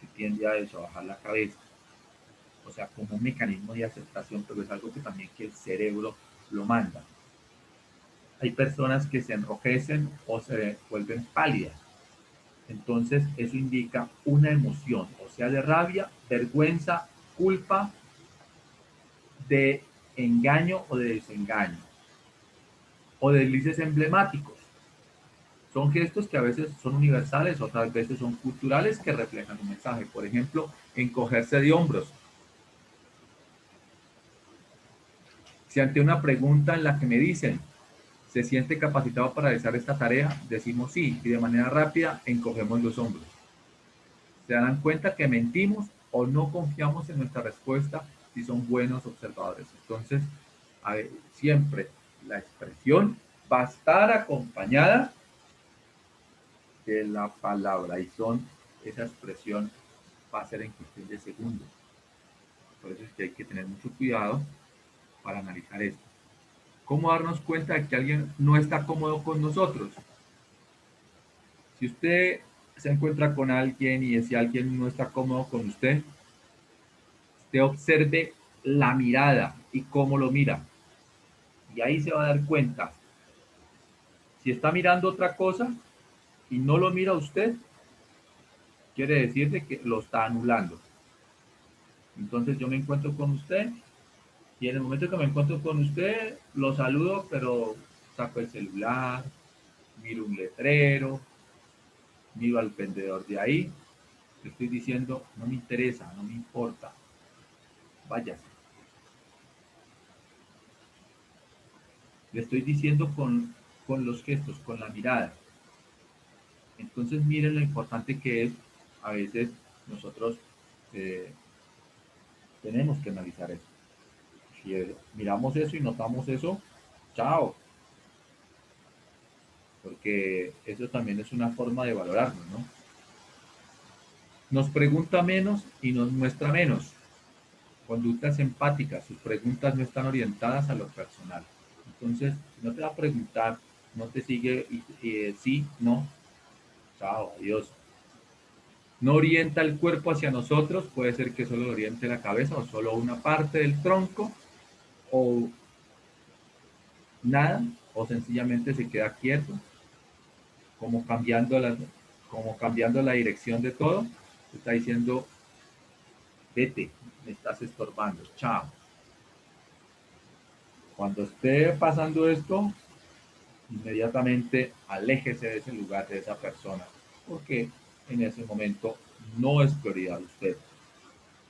se tiende a eso, a bajar la cabeza. O sea, como un mecanismo de aceptación, pero es algo que también que el cerebro lo manda. Hay personas que se enrojecen o se vuelven pálidas. Entonces, eso indica una emoción, o sea, de rabia, vergüenza, culpa, de engaño o de desengaño. o deslices emblemáticos. Son gestos que a veces son universales, otras veces son culturales que reflejan un mensaje. Por ejemplo, encogerse de hombros. Si ante una pregunta en la que me dicen, ¿se siente capacitado para realizar esta tarea? Decimos sí y de manera rápida encogemos los hombros. Se dan cuenta que mentimos o no confiamos en nuestra respuesta si son buenos observadores. Entonces, a ver, siempre la expresión va a estar acompañada de la palabra y esa expresión va a ser en cuestión de segundos. Por eso es que hay que tener mucho cuidado para analizar esto. ¿Cómo darnos cuenta de que alguien no está cómodo con nosotros? Si usted se encuentra con alguien y si alguien no está cómodo con usted observe la mirada y cómo lo mira. Y ahí se va a dar cuenta. Si está mirando otra cosa y no lo mira usted, quiere decir que lo está anulando. Entonces yo me encuentro con usted y en el momento que me encuentro con usted, lo saludo, pero saco el celular, miro un letrero, miro al vendedor de ahí, le estoy diciendo, no me interesa, no me importa, váyase. Le estoy diciendo con los gestos, con la mirada. Entonces miren lo importante que es, a veces nosotros eh, tenemos que analizar eso. Si miramos eso y notamos eso, chao, porque eso también es una forma de valorarnos, ¿no? Nos pregunta menos y nos muestra menos. Conductas empáticas, sus preguntas no están orientadas a lo personal. Entonces, si no te va a preguntar, no te sigue sí, no, chao, adiós. No orienta el cuerpo hacia nosotros, puede ser que solo oriente la cabeza o solo una parte del tronco o nada, o sencillamente se queda quieto, como cambiando como cambiando la dirección de todo, está diciendo, vete, me estás estorbando, chao. Cuando esté pasando esto, inmediatamente aléjese de ese lugar, de esa persona, porque en ese momento no es prioridad usted,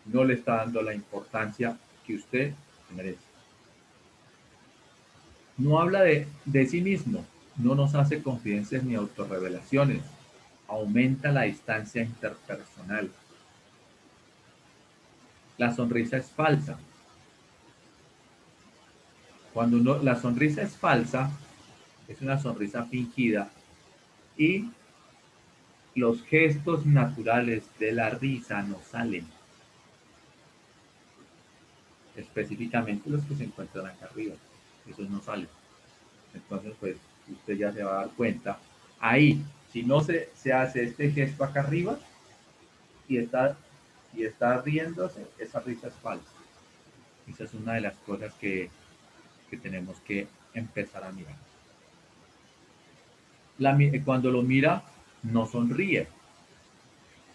no le está dando la importancia que usted merece. No habla de sí mismo, no nos hace confidencias ni autorrevelaciones, aumenta la distancia interpersonal. La sonrisa es falsa. Cuando la sonrisa es falsa, es una sonrisa fingida y los gestos naturales de la risa no salen, específicamente los que se encuentran acá arriba, esos no salen. Entonces, pues usted ya se va a dar cuenta. Ahí, si no se hace este gesto acá arriba y está riéndose, esa risa es falsa. Esa es una de las cosas que tenemos que empezar a mirar. Cuando lo mira, no sonríe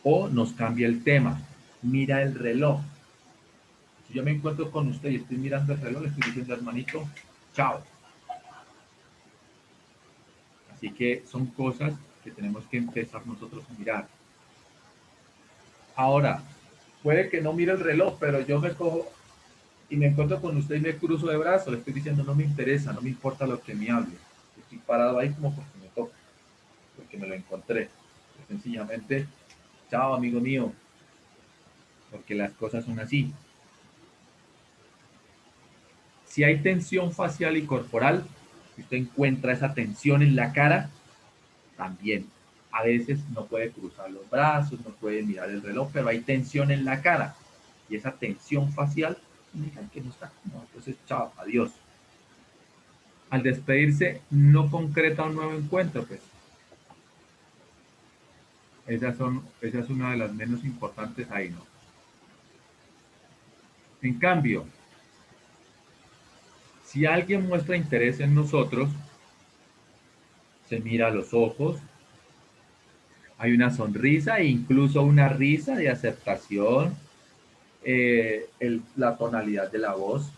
o nos cambia el tema. Mira el reloj. Si yo me encuentro con usted y estoy mirando el reloj, le estoy diciendo, hermanito, chao. Así que son cosas que tenemos que empezar nosotros a mirar. Ahora, puede que no mire el reloj, pero yo me cojo y me encuentro con usted y me cruzo de brazos, le estoy diciendo, no me interesa, no me importa lo que me hable. Estoy parado ahí como porque me toca, porque me lo encontré. Sencillamente, chao, amigo mío, porque las cosas son así. Si hay tensión facial y corporal, si usted encuentra esa tensión en la cara, también. A veces no puede cruzar los brazos, no puede mirar el reloj, pero hay tensión en la cara. Y esa tensión facial indica que no está cómodo. Entonces, chao, adiós. Al despedirse, no concreta un nuevo encuentro, pues. Esa es una de las menos importantes ahí, ¿no? En cambio, si alguien muestra interés en nosotros, se mira a los ojos, hay una sonrisa e incluso una risa de aceptación, la tonalidad de la voz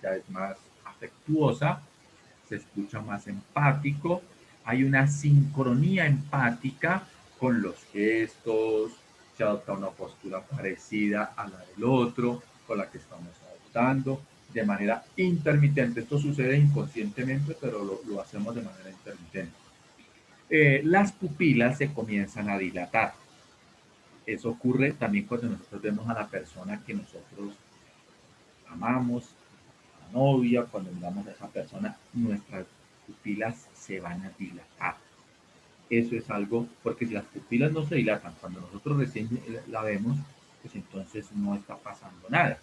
ya es más afectuosa, se escucha más empático, hay una sincronía empática con los gestos, se adopta una postura parecida a la del otro, con la que estamos adoptando, de manera intermitente. Esto sucede inconscientemente, pero lo hacemos de manera intermitente. Las pupilas se comienzan a dilatar. Eso ocurre también cuando nosotros vemos a la persona que nosotros amamos, a la novia, cuando miramos a esa persona, nuestras pupilas se van a dilatar. Eso es algo, porque si las pupilas no se dilatan cuando nosotros recién la vemos, pues entonces no está pasando nada.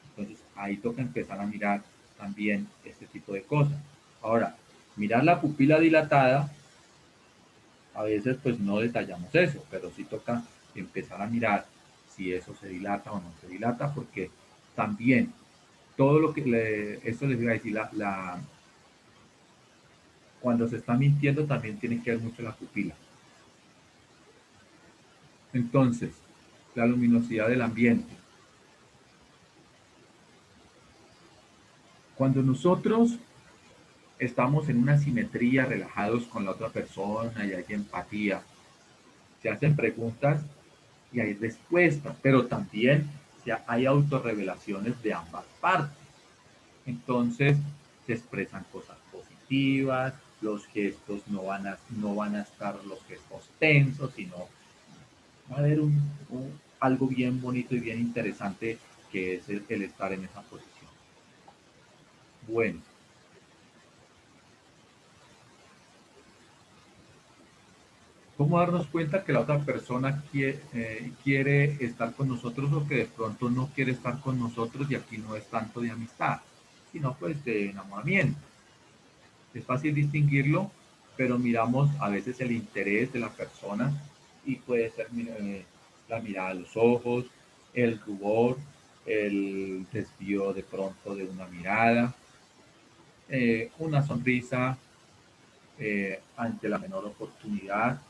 Entonces ahí toca empezar a mirar también este tipo de cosas. Ahora, mirar la pupila dilatada, a veces pues no detallamos eso, pero sí toca empezar a mirar si eso se dilata o no se dilata, porque también todo lo que esto les iba a decir, cuando se está mintiendo también tiene que ver mucho la pupila. Entonces, la luminosidad del ambiente. Cuando nosotros estamos en una simetría, relajados con la otra persona y hay empatía, se hacen preguntas y hay respuestas, pero también hay autorrevelaciones de ambas partes. Entonces se expresan cosas positivas, los gestos no van a estar los gestos tensos, sino va a haber algo bien bonito y bien interesante que es el estar en esa posición. Bueno, ¿cómo darnos cuenta que la otra persona quiere estar con nosotros o que de pronto no quiere estar con nosotros? Y aquí no es tanto de amistad, sino pues de enamoramiento. Es fácil distinguirlo, pero miramos a veces el interés de la persona y puede ser la mirada a los ojos, el rubor, el desvío de pronto de una mirada, una sonrisa ante la menor oportunidad.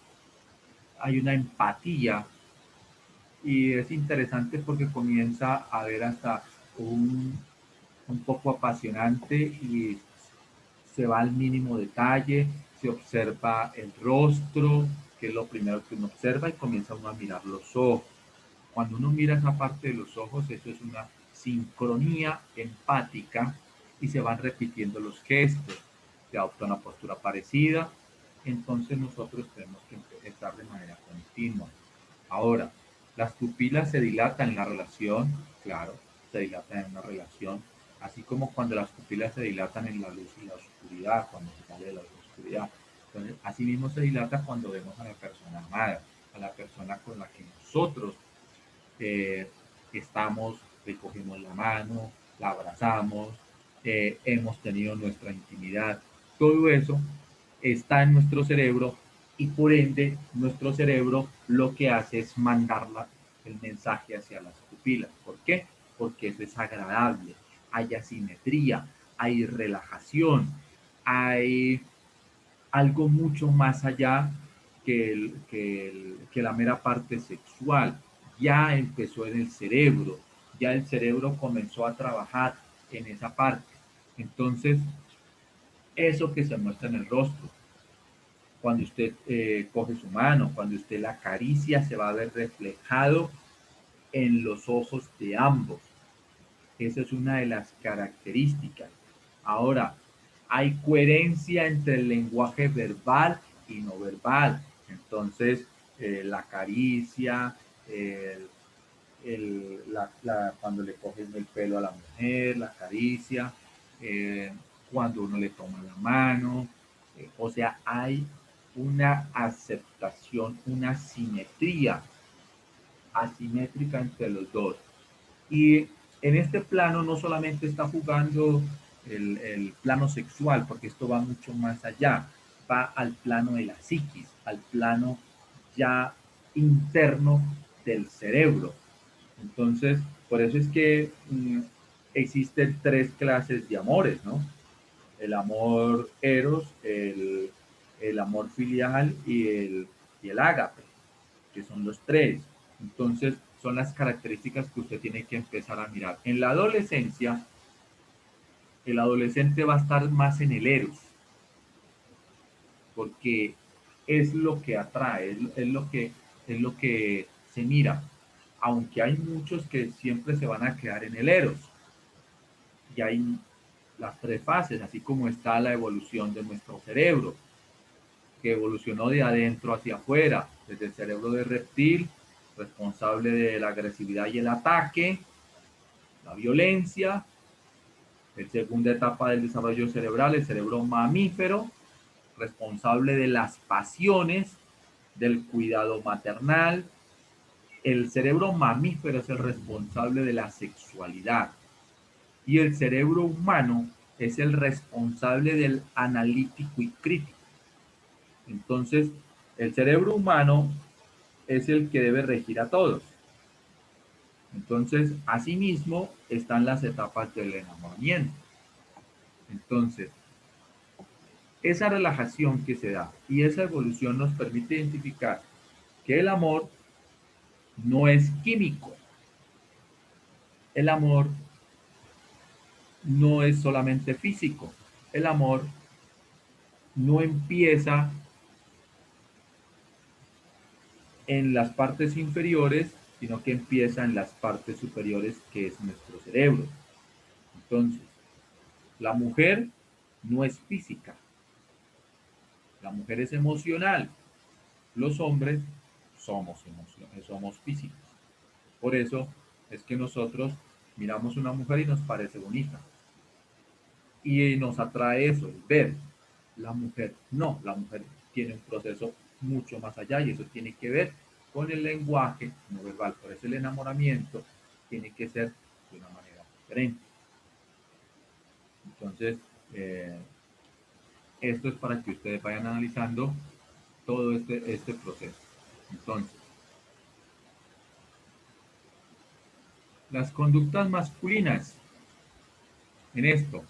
Hay una empatía y es interesante porque comienza a ver hasta un poco apasionante y se va al mínimo detalle, se observa el rostro, que es lo primero que uno observa, y comienza uno a mirar los ojos. Cuando uno mira esa parte de los ojos, eso es una sincronía empática y se van repitiendo los gestos, se adopta una postura parecida, entonces nosotros tenemos que estar de manera continua. Ahora, las pupilas se dilatan en la relación, claro, se dilatan en una relación, así como cuando las pupilas se dilatan en la luz y la oscuridad, cuando se sale de la oscuridad. Entonces, así mismo se dilata cuando vemos a la persona amada, a la persona con la que nosotros estamos, le cogemos la mano, la abrazamos, hemos tenido nuestra intimidad. Todo eso está en nuestro cerebro y por ende nuestro cerebro lo que hace es mandarla el mensaje hacia las pupilas. ¿Por qué? Porque eso es agradable, hay asimetría, hay relajación, hay algo mucho más allá que la mera parte sexual. Ya empezó en el cerebro, ya el cerebro comenzó a trabajar en esa parte. Entonces, eso que se muestra en el rostro, cuando usted coge su mano, cuando usted la acaricia, se va a ver reflejado en los ojos de ambos. Esa es una de las características. Ahora, hay coherencia entre el lenguaje verbal y no verbal. Entonces, la caricia, cuando le coges el pelo a la mujer, la caricia, cuando uno le toma la mano, o sea, hay una aceptación, una simetría asimétrica entre los dos. Y en este plano no solamente está jugando el plano sexual, porque esto va mucho más allá, va al plano de la psiquis, al plano ya interno del cerebro. Entonces, por eso es que existen tres clases de amores, ¿no? El amor eros, el amor filial y el ágape, que son los tres. Entonces, son las características que usted tiene que empezar a mirar. En la adolescencia, El adolescente va a estar más en el eros, porque es lo que atrae, es lo que se mira, aunque hay muchos que siempre se van a quedar en el eros. Y hay las tres fases, así como está la evolución de nuestro cerebro, que evolucionó de adentro hacia afuera, desde el cerebro de reptil, responsable de la agresividad y el ataque, la violencia, la segunda etapa del desarrollo cerebral, el cerebro mamífero, responsable de las pasiones, del cuidado maternal. El cerebro mamífero es el responsable de la sexualidad y el cerebro humano es el responsable del analítico y crítico. Entonces, el cerebro humano es el que debe regir a todos. Entonces, asimismo, están las etapas del enamoramiento. Entonces, esa relajación que se da y esa evolución nos permite identificar que el amor no es químico. El amor no es solamente físico. El amor no empieza en las partes inferiores, sino que empieza en las partes superiores, que es nuestro cerebro. Entonces, la mujer no es física, la mujer es emocional. Los hombres somos físicos. Por eso es que nosotros miramos una mujer y nos parece bonita. Y nos atrae eso, el ver. La mujer no, la mujer tiene un proceso mucho más allá y eso tiene que ver con el lenguaje no verbal. Por eso el enamoramiento tiene que ser de una manera diferente. Entonces, esto es para que ustedes vayan analizando todo este proceso. Entonces, las conductas masculinas en esto,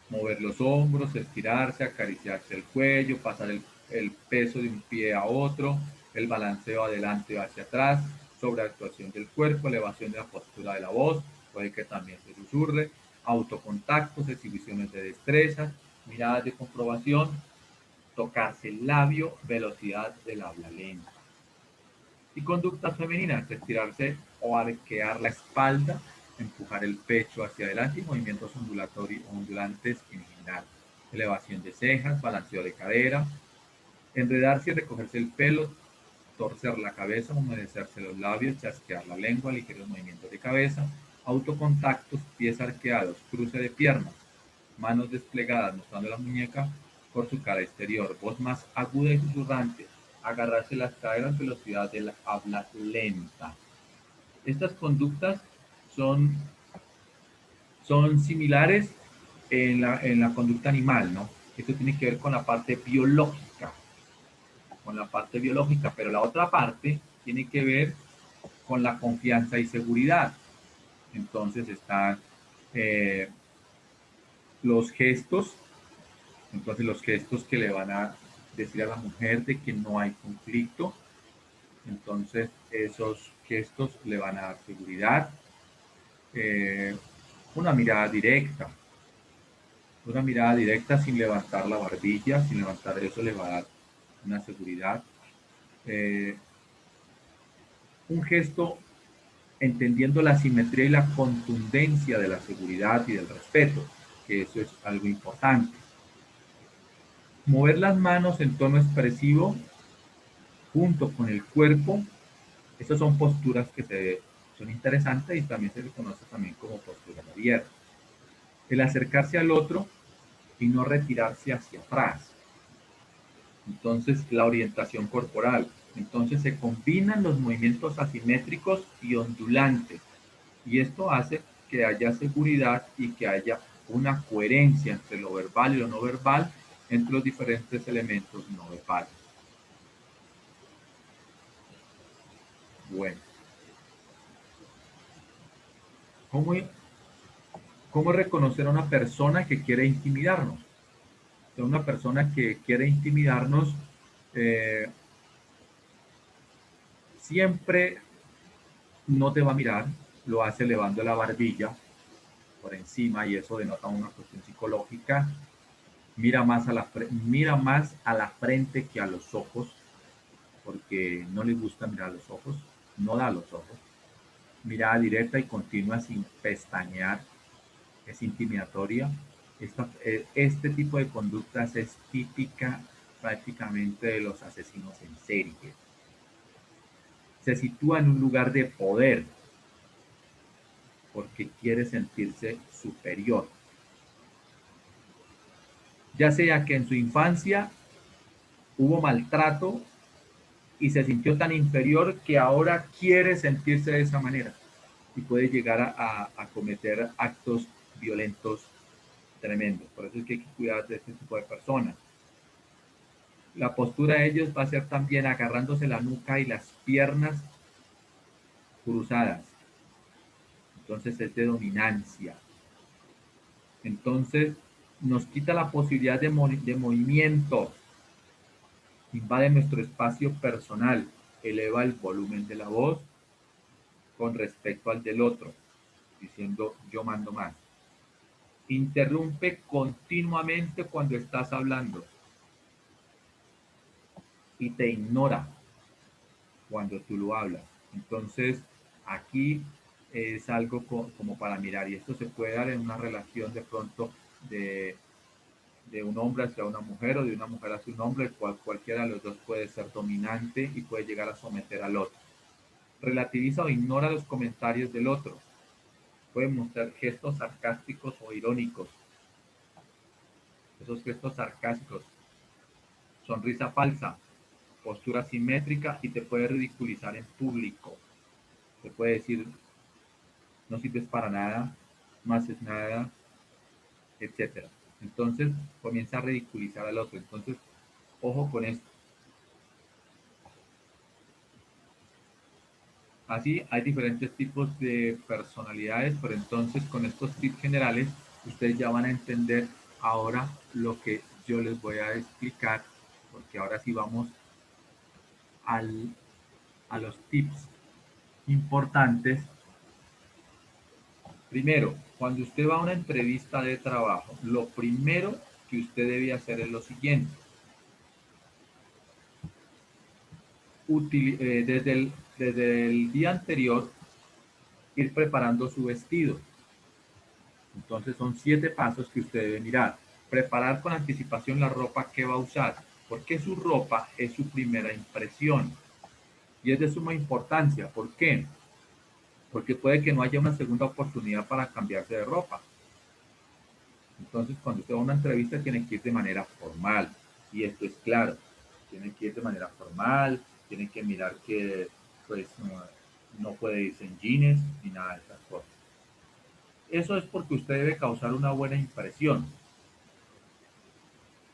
mover los hombros, estirarse, acariciarse el cuello, pasar el peso de un pie a otro, el balanceo adelante o hacia atrás, sobreactuación del cuerpo, elevación de la postura de la voz, puede que también se susurre, autocontactos, exhibiciones de destreza, miradas de comprobación, tocarse el labio, velocidad del habla lenta. Y conductas femeninas, estirarse o arquear la espalda, empujar el pecho hacia adelante y movimientos ondulantes en general. Elevación de cejas, balanceo de cadera, enredarse y recogerse el pelo, torcer la cabeza, humedecerse los labios, chasquear la lengua, ligeros movimientos de cabeza, autocontactos, pies arqueados, cruce de piernas, manos desplegadas mostrando la muñeca por su cara exterior, voz más aguda y susurrante, agarrarse las caderas, velocidad del habla lenta. Estas conductas son, son similares en la conducta animal, ¿no? Esto tiene que ver con la parte biológica, pero la otra parte tiene que ver con la confianza y seguridad. Entonces están eh, los gestos, entonces los gestos que le van a decir a la mujer de que no hay conflicto, entonces esos gestos le van a dar seguridad. Eh, una mirada directa, una mirada directa sin levantar la barbilla, sin levantar eso le va a dar una seguridad. Eh, un gesto entendiendo la simetría y la contundencia de la seguridad y del respeto, que eso es algo importante. Mover las manos en tono expresivo junto con el cuerpo, estas son posturas son interesantes y también se le conoce también como posturas abiertas. El acercarse al otro y no retirarse hacia atrás. Entonces, la orientación corporal. Entonces, se combinan los movimientos asimétricos y ondulantes. Y esto hace que haya seguridad y que haya una coherencia entre lo verbal y lo no verbal, entre los diferentes elementos no verbales. Bueno, ¿cómo, cómo reconocer a una persona que quiere intimidarnos? O sea, una persona que quiere intimidarnos eh, siempre no te va a mirar, lo hace elevando la barbilla, por encima y eso denota una cuestión psicológica. Mira más a la frente que a los ojos, porque no le gusta mirar a los ojos, no da a los ojos. Mirada directa y continua sin pestañear es intimidatoria. Este tipo de conductas es típica prácticamente de los asesinos en serie. Se sitúa en un lugar de poder porque quiere sentirse superior, ya sea que en su infancia hubo maltrato y se sintió tan inferior que ahora quiere sentirse de esa manera y puede llegar a cometer actos violentos tremendos. Por eso es que hay que cuidar de este tipo de personas. La postura de ellos va a ser también agarrándose la nuca y las piernas cruzadas. Entonces es de dominancia. Entonces nos quita la posibilidad de movimiento, invade nuestro espacio personal, eleva el volumen de la voz con respecto al del otro, diciendo yo mando más. Interrumpe continuamente cuando estás hablando y te ignora cuando tú lo hablas. Entonces, aquí es algo como para mirar y esto se puede dar en una relación de pronto de un hombre hacia una mujer o de una mujer hacia un hombre, el cual cualquiera de los dos puede ser dominante y puede llegar a someter al otro. Relativiza o ignora los comentarios del otro. Puede mostrar gestos sarcásticos o irónicos. Esos gestos sarcásticos, sonrisa falsa, postura simétrica y te puede ridiculizar en público. Te puede decir, no sirves para nada, no haces nada, etcétera. Entonces comienza a ridiculizar al otro. Entonces, ojo con esto. Así hay diferentes tipos de personalidades, pero entonces con estos tips generales ustedes ya van a entender ahora lo que yo les voy a explicar, porque ahora sí vamos al, a los tips importantes. Primero, cuando usted va a una entrevista de trabajo, lo primero que usted debe hacer es lo siguiente. Desde el día anterior, ir preparando su vestido. Entonces son 7 pasos que usted debe mirar. Preparar con anticipación la ropa que va a usar, porque su ropa es su primera impresión y es de suma importancia. ¿Por qué? Porque puede que no haya una segunda oportunidad para cambiarse de ropa. Entonces, cuando usted va a una entrevista, tiene que ir de manera formal. Y esto es claro. Tiene que ir de manera formal, tiene que mirar que pues, no puede irse en jeans ni nada de esas cosas. Eso es porque usted debe causar una buena impresión.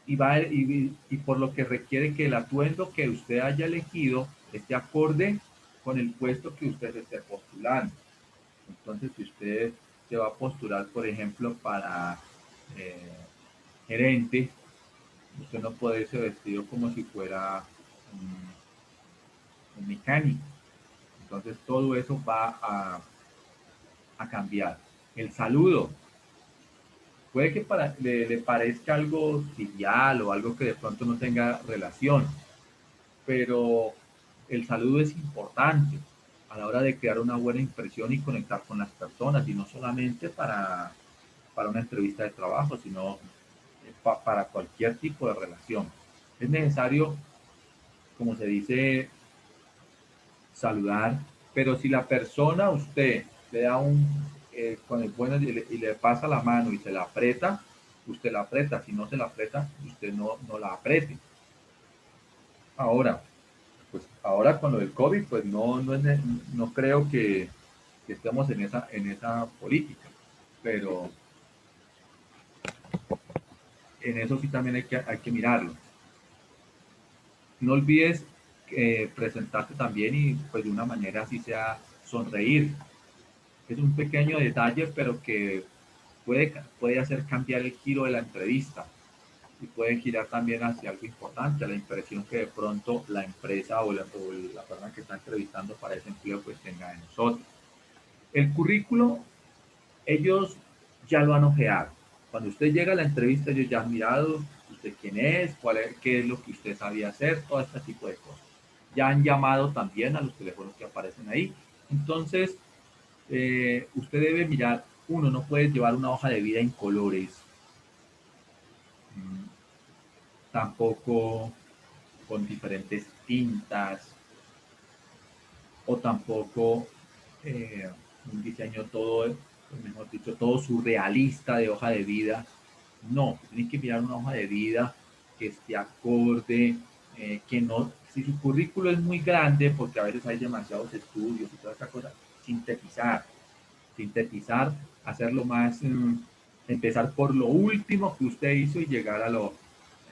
Y por lo que requiere que el atuendo que usted haya elegido esté acorde con el puesto que usted esté postulando. Entonces, si usted se va a postular, por ejemplo, para eh, gerente, usted no puede irse vestido como si fuera un mecánico. Entonces, todo eso va a cambiar. El saludo. Puede que le parezca algo trivial o algo que de pronto no tenga relación, pero el saludo es importante a la hora de crear una buena impresión y conectar con las personas, y no solamente para una entrevista de trabajo, sino para cualquier tipo de relación. Es necesario, como se dice, saludar, pero si la persona a usted le da con el bueno y le pasa la mano y se la aprieta, usted la aprieta, si no se la aprieta, usted no la apriete. Ahora, pues ahora con lo del COVID, pues no creo que estemos en esa política, pero en eso sí también hay que mirarlo. No olvides presentarte también y pues de una manera así sea sonreír. Es un pequeño detalle, pero que puede hacer cambiar el giro de la entrevista y puede girar también hacia algo importante, la impresión que de pronto la empresa o la persona que está entrevistando para ese empleo pues tenga de nosotros. El currículo, ellos ya lo han ojeado. Cuando usted llega a la entrevista, ellos ya han mirado usted quién es, qué es lo que usted sabía hacer, todo este tipo de cosas. Ya han llamado también a los teléfonos que aparecen ahí. Entonces, usted debe mirar, uno no puede llevar una hoja de vida en colores, tampoco con diferentes tintas, o tampoco un diseño todo, mejor dicho, todo surrealista de hoja de vida. No, tienes que mirar una hoja de vida que esté acorde, que no, si su currículo es muy grande, porque a veces hay demasiados estudios y toda esta cosa, sintetizar, sintetizar, hacerlo más, empezar por lo último que usted hizo y llegar a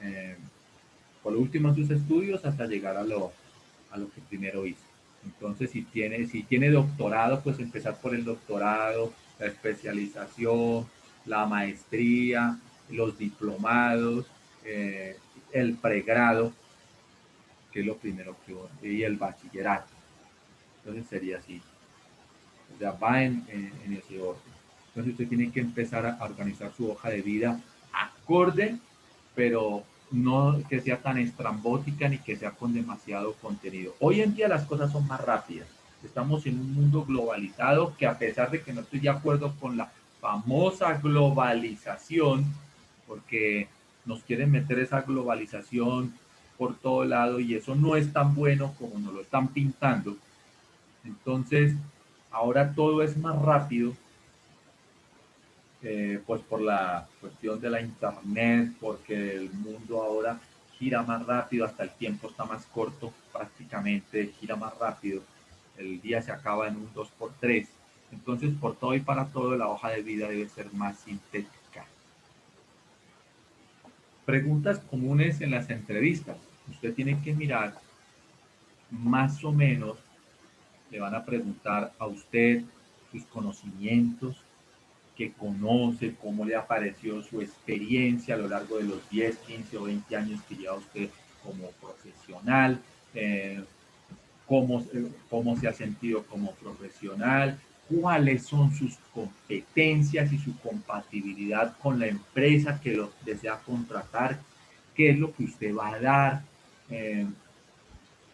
eh, por lo último en sus estudios hasta llegar a lo que primero hizo. Entonces, si tiene doctorado, pues empezar por el doctorado, la especialización, la maestría, los diplomados, el pregrado, que es lo primero y el bachillerato. Entonces sería así. O sea, va en ese orden. Entonces usted tiene que empezar a organizar su hoja de vida acorde, pero no que sea tan estrambótica ni que sea con demasiado contenido. Hoy en día las cosas son más rápidas. Estamos en un mundo globalizado que, a pesar de que no estoy de acuerdo con la famosa globalización, porque nos quieren meter esa globalización por todo lado y eso no es tan bueno como nos lo están pintando. Entonces, ahora todo es más rápido, pues por la cuestión de la internet, porque el mundo ahora gira más rápido, hasta el tiempo está más corto, prácticamente gira más rápido, el día se acaba en un 2x3. Entonces, por todo y para todo, la hoja de vida debe ser más sintética. Preguntas comunes en las entrevistas. Usted tiene que mirar más o menos, le van a preguntar a usted sus conocimientos, que conoce, cómo le apareció su experiencia a lo largo de los 10, 15 o 20 años que lleva usted como profesional, cómo se ha sentido como profesional, cuáles son sus competencias y su compatibilidad con la empresa que lo desea contratar, qué es lo que usted va a dar, eh,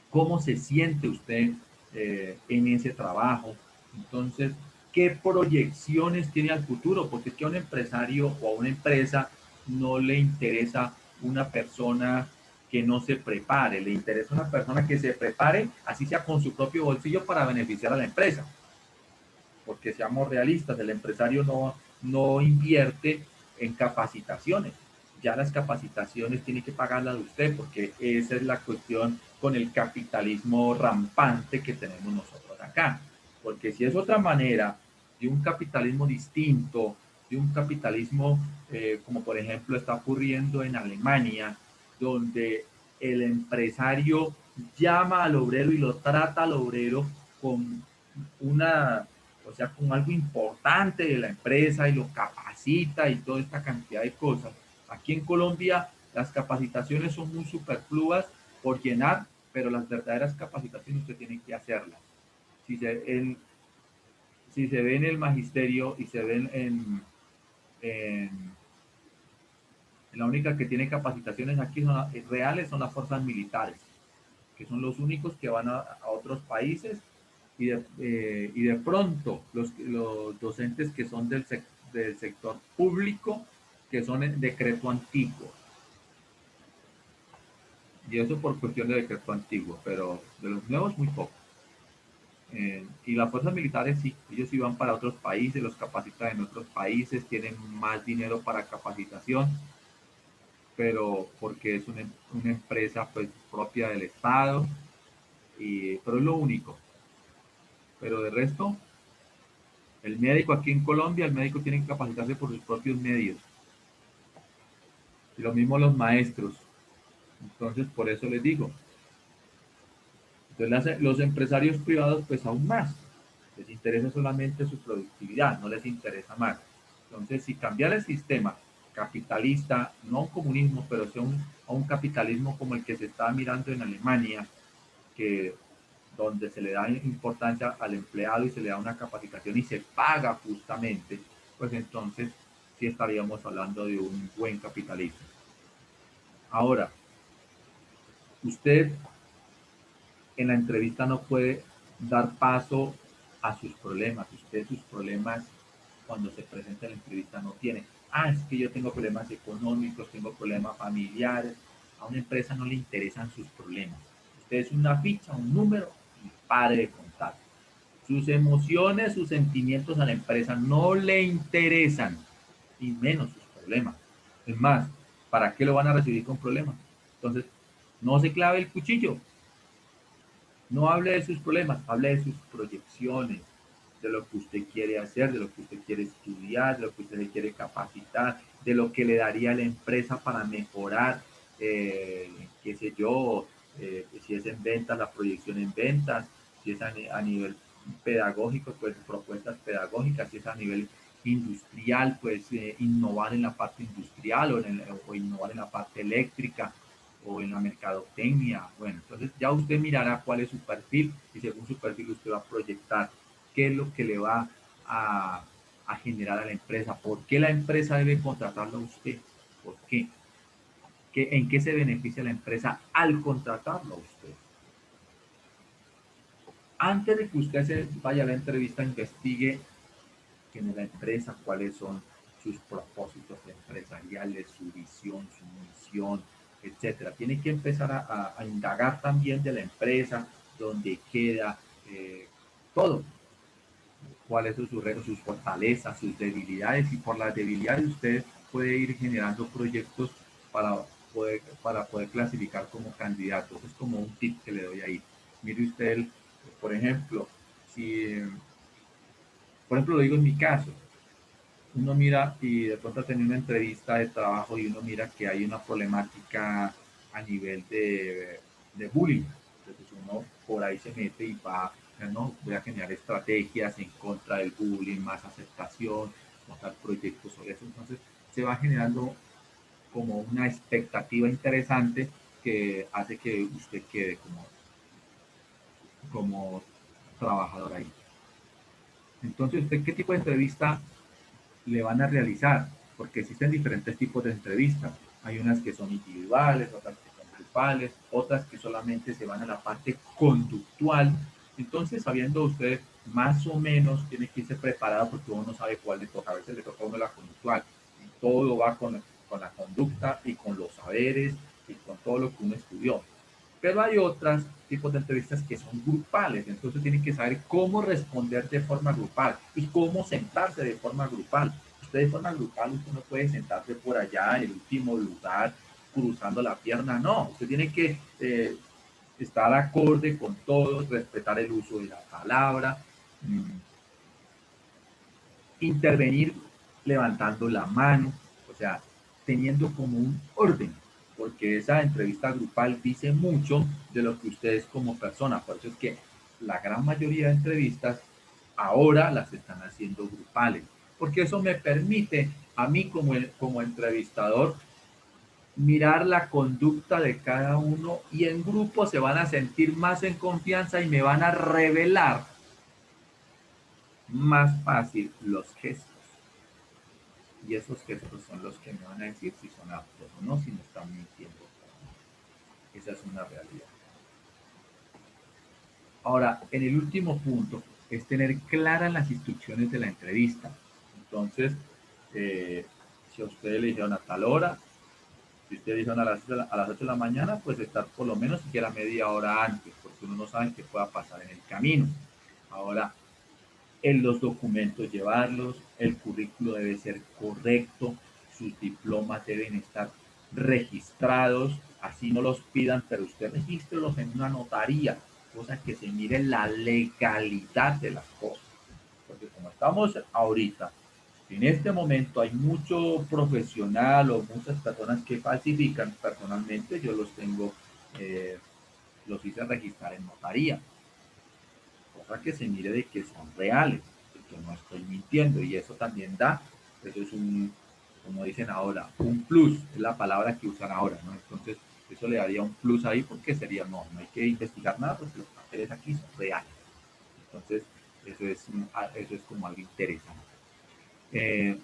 cómo se siente usted en ese trabajo. Entonces, ¿qué proyecciones tiene al futuro? Porque es que a un empresario o a una empresa no le interesa una persona que no se prepare, le interesa una persona que se prepare, así sea con su propio bolsillo, para beneficiar a la empresa. Porque seamos realistas, el empresario no invierte en capacitaciones. Ya las capacitaciones tiene que pagarlas de usted, porque esa es la cuestión con el capitalismo rampante que tenemos nosotros acá. Porque si es otra manera de un capitalismo distinto, de un capitalismo como por ejemplo está ocurriendo en Alemania, donde el empresario llama al obrero y lo trata al obrero con una, o sea, con algo importante de la empresa y lo capacita y toda esta cantidad de cosas. Aquí en Colombia las capacitaciones son muy superfluas por llenar, pero las verdaderas capacitaciones usted tiene que hacerlas. Si se, en, si se ve en el magisterio y se ven en la única que tiene capacitaciones aquí reales son las fuerzas militares, que son los únicos que van a otros países y de pronto los docentes que son del sector público, que son en decreto antiguo. Y eso por cuestión de decreto antiguo, pero de los nuevos muy poco. Y las fuerzas militares sí, ellos sí van para otros países, los capacitan en otros países, tienen más dinero para capacitación, pero porque es una empresa pues propia del Estado, pero es lo único. Pero de resto, el médico aquí en Colombia, el médico tiene que capacitarse por sus propios medios. Y lo mismo los maestros. Entonces, por eso les digo. Entonces, los empresarios privados, pues aún más. Les interesa solamente su productividad, no les interesa más. Entonces, si cambiar el sistema capitalista, no a un comunismo, pero sí a un capitalismo como el que se está mirando en Alemania, que donde se le da importancia al empleado y se le da una capacitación y se paga justamente, pues entonces sí estaríamos hablando de un buen capitalismo. Ahora, usted en la entrevista no puede dar paso a sus problemas. Usted sus problemas cuando se presenta en la entrevista no tiene. Ah, es que yo tengo problemas económicos, tengo problemas familiares. A una empresa no le interesan sus problemas. Usted es una ficha, un número y pare de contar. Sus emociones, sus sentimientos a la empresa no le interesan, y menos sus problemas. Es más, ¿para qué lo van a recibir con problemas? Entonces, no se clave el cuchillo, no hable de sus problemas, hable de sus proyecciones, de lo que usted quiere hacer, de lo que usted quiere estudiar, de lo que usted se quiere capacitar, de lo que le daría a la empresa para mejorar, qué sé yo, si es en ventas, la proyección en ventas, si es a nivel pedagógico, pues propuestas pedagógicas, si es a nivel industrial, pues innovar en la parte industrial o innovar en la parte eléctrica o en la mercadotecnia. Bueno, entonces ya usted mirará cuál es su perfil y según su perfil usted va a proyectar qué es lo que le va a generar a la empresa, por qué la empresa debe contratarlo a usted, por qué, en qué se beneficia la empresa al contratarlo a usted. Antes de que usted se vaya a la entrevista, investigue en la empresa cuáles son sus propósitos empresariales, su visión, su misión, etcétera. Tiene que empezar a indagar también de la empresa, dónde queda, todo, cuáles son sus retos, sus fortalezas, sus debilidades, y por las debilidades usted puede ir generando proyectos para poder clasificar como candidato. Es como un tip que le doy ahí. Mire usted, por ejemplo, si, por ejemplo, lo digo en mi caso, uno mira y de pronto tener una entrevista de trabajo y uno mira que hay una problemática a nivel de bullying. Entonces uno por ahí se mete y va, no, voy a generar estrategias en contra del bullying, más aceptación, montar proyectos sobre eso. Entonces se va generando como una expectativa interesante que hace que usted quede como trabajador ahí. Entonces, ¿usted qué tipo de entrevista le van a realizar? Porque existen diferentes tipos de entrevistas. Hay unas que son individuales, otras que son grupales, otras que solamente se van a la parte conductual. Entonces, sabiendo usted más o menos, tiene que irse preparado porque uno no sabe cuál le toca. A veces le toca a uno la conductual. Y todo va con la conducta y con los saberes y con todo lo que uno estudió. Pero hay otros tipos de entrevistas que son grupales, entonces tienen que saber cómo responder de forma grupal y cómo sentarse de forma grupal. Usted de forma grupal, usted no puede sentarse por allá en el último lugar cruzando la pierna, no, usted tiene que estar acorde con todos, respetar el uso de la palabra, intervenir levantando la mano, o sea, teniendo como un orden, porque esa entrevista grupal dice mucho de lo que ustedes como persona, por eso es que la gran mayoría de entrevistas ahora las están haciendo grupales, porque eso me permite a mí como entrevistador mirar la conducta de cada uno y en grupo se van a sentir más en confianza y me van a revelar más fácil los gestos. Y esos gestos son los que me van a decir si son aptos o no, si me están mintiendo. Esa es una realidad. Ahora, en el último punto es tener claras las instrucciones de la entrevista. Entonces, si a ustedes le dijeron a tal hora, si ustedes dijeron a las 8 de la mañana, pues estar por lo menos siquiera media hora antes, porque uno no sabe qué pueda pasar en el camino. Ahora, en los documentos llevarlos, el currículo debe ser correcto, sus diplomas deben estar registrados, así no los pidan, pero usted regístrelos en una notaría, cosa que se mire la legalidad de las cosas. Porque como estamos ahorita, en este momento hay mucho profesional o muchas personas que falsifican, personalmente yo los tengo, los hice registrar en notaría, cosa que se mire de que son reales, de que no estoy mintiendo, y eso también da, eso es un, como dicen ahora, un plus, es la palabra que usan ahora, ¿no? Entonces, eso le daría un plus ahí porque sería, no hay que investigar nada porque los papeles aquí son reales. Entonces, eso es como algo interesante. Eh,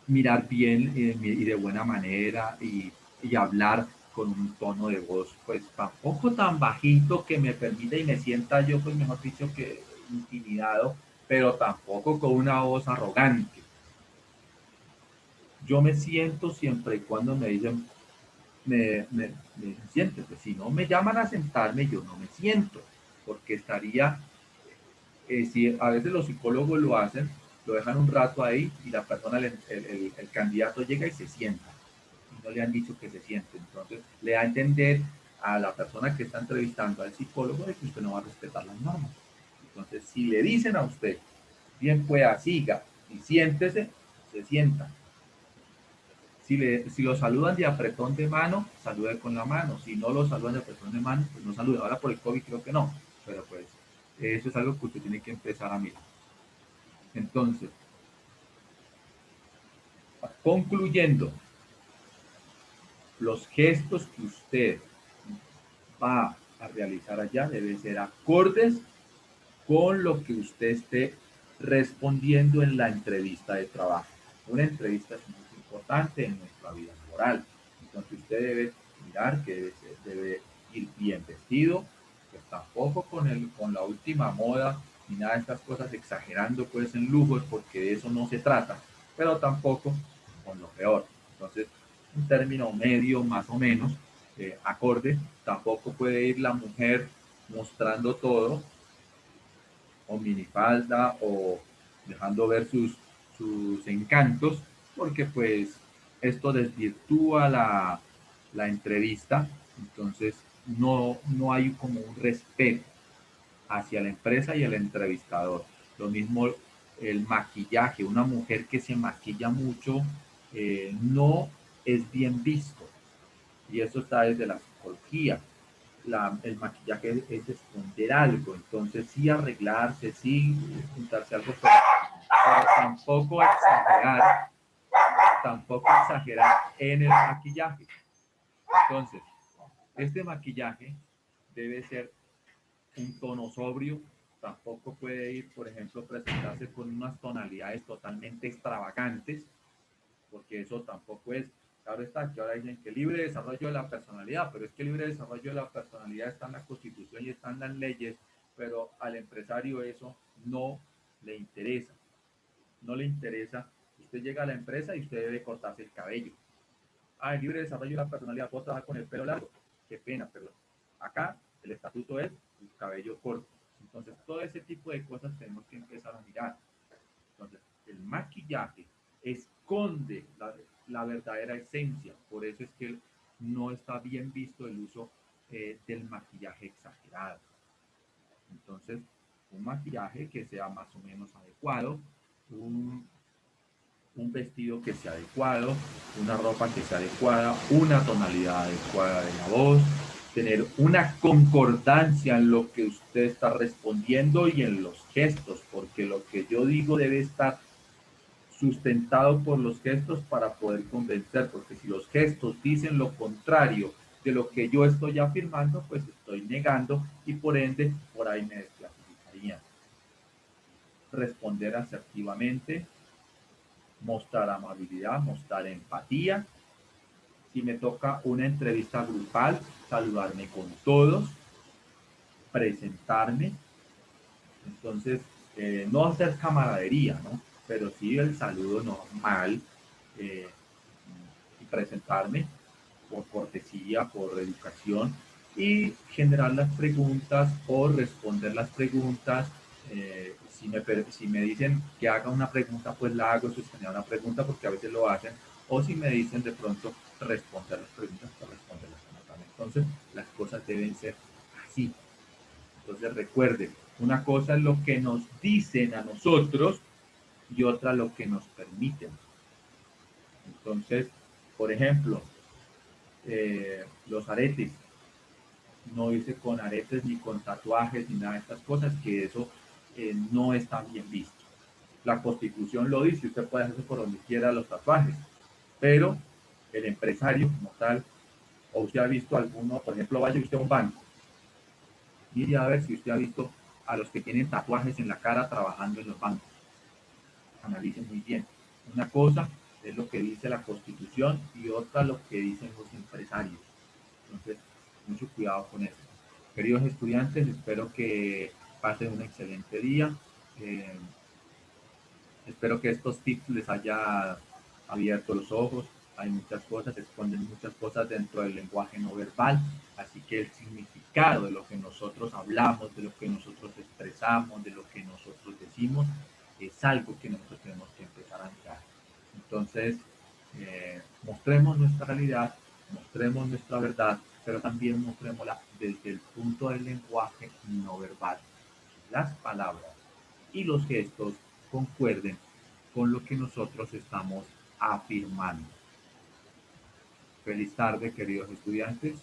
mirar bien y de buena manera y hablar con un tono de voz pues tampoco tan bajito que me permita y me sienta yo pues mejor dicho que intimidado, pero tampoco con una voz arrogante. Yo me siento siempre y cuando me dicen, me dicen siéntese, si no me llaman a sentarme yo no me siento, porque estaría si a veces los psicólogos lo hacen, lo dejan un rato ahí y la persona, el candidato llega y se sienta. Y no le han dicho que se siente. Entonces le da a entender a la persona que está entrevistando al psicólogo de que usted no va a respetar las normas. Entonces, si le dicen a usted, bien pueda, siga y siéntese, se sienta. Si lo saludan de apretón de mano, salude con la mano. Si no lo saludan de apretón de mano, pues no salude. Ahora por el COVID creo que no, pero pues eso es algo que usted tiene que empezar a mirar. Entonces, concluyendo, los gestos que usted va a realizar allá deben ser acordes con lo que usted esté respondiendo en la entrevista de trabajo. Una entrevista es muy importante en nuestra vida laboral. Entonces usted debe mirar que debe ir bien vestido, pues tampoco con la última moda ni nada de estas cosas exagerando pues en lujos porque de eso no se trata, pero tampoco con lo peor. Entonces, un término medio más o menos acorde, tampoco puede ir la mujer mostrando todo o minifalda o dejando ver sus encantos, porque pues esto desvirtúa la entrevista, entonces no hay como un respeto hacia la empresa y el entrevistador. Lo mismo el maquillaje, una mujer que se maquilla mucho no es bien visto y eso está desde la psicología. El maquillaje es esconder algo, entonces sí arreglarse, sí juntarse algo, pero tampoco exagerar en el maquillaje. Entonces, este maquillaje debe ser un tono sobrio, tampoco puede ir, por ejemplo, presentarse con unas tonalidades totalmente extravagantes, porque eso tampoco es. Claro está que ahora dicen que libre desarrollo de la personalidad, pero es que libre desarrollo de la personalidad está en la Constitución y están las leyes, pero al empresario eso no le interesa. No le interesa. Usted llega a la empresa y usted debe cortarse el cabello. Ah, el libre desarrollo de la personalidad, puedo trabajar con el pelo largo. Qué pena, pero acá el estatuto es el cabello corto. Entonces, todo ese tipo de cosas tenemos que empezar a mirar. Entonces, el maquillaje esconde la verdadera esencia, por eso es que no está bien visto el uso del maquillaje exagerado. Entonces, un maquillaje que sea más o menos adecuado, un, un vestido que sea adecuado, una ropa que sea adecuada, una tonalidad adecuada de la voz, tener una concordancia en lo que usted está respondiendo y en los gestos, porque lo que yo digo debe estar sustentado por los gestos para poder convencer, porque si los gestos dicen lo contrario de lo que yo estoy afirmando, pues estoy negando y por ende por ahí me desclasificarían. Responder asertivamente, mostrar amabilidad, mostrar empatía. Si me toca una entrevista grupal, saludarme con todos, presentarme, entonces no hacer camaradería, ¿no? Pero sí el saludo normal, eh, y presentarme por cortesía, por educación y generar las preguntas o responder las preguntas. Si me dicen que haga una pregunta, pues la hago, sostener una pregunta porque a veces lo hacen. O si me dicen de pronto responder las preguntas, pues responderlas como tal. Entonces, las cosas deben ser así. Entonces, recuerde, una cosa es lo que nos dicen a nosotros y otra lo que nos permiten. Entonces, por ejemplo, los aretes, no irse con aretes ni con tatuajes ni nada de estas cosas, que eso no está bien visto. La Constitución lo dice, usted puede hacerse por donde quiera los tatuajes, pero el empresario como tal, o usted ha visto alguno, por ejemplo, vaya usted a un banco, mire a ver si usted ha visto a los que tienen tatuajes en la cara trabajando en los bancos. Analicen muy bien. Una cosa es lo que dice la Constitución y otra lo que dicen los empresarios. Entonces, mucho cuidado con eso. Queridos estudiantes, espero que pasen un excelente día. Eh, Espero que estos tips les haya abierto los ojos. Hay muchas cosas, se esconden muchas cosas dentro del lenguaje no verbal, así que el significado de lo que nosotros hablamos, de lo que nosotros expresamos, de lo que nosotros decimos, es algo que nosotros tenemos que empezar a mirar. Entonces, mostremos nuestra realidad, mostremos nuestra verdad, pero también mostrémosla desde el punto del lenguaje no verbal. Las palabras y los gestos concuerden con lo que nosotros estamos afirmando. Feliz tarde, queridos estudiantes.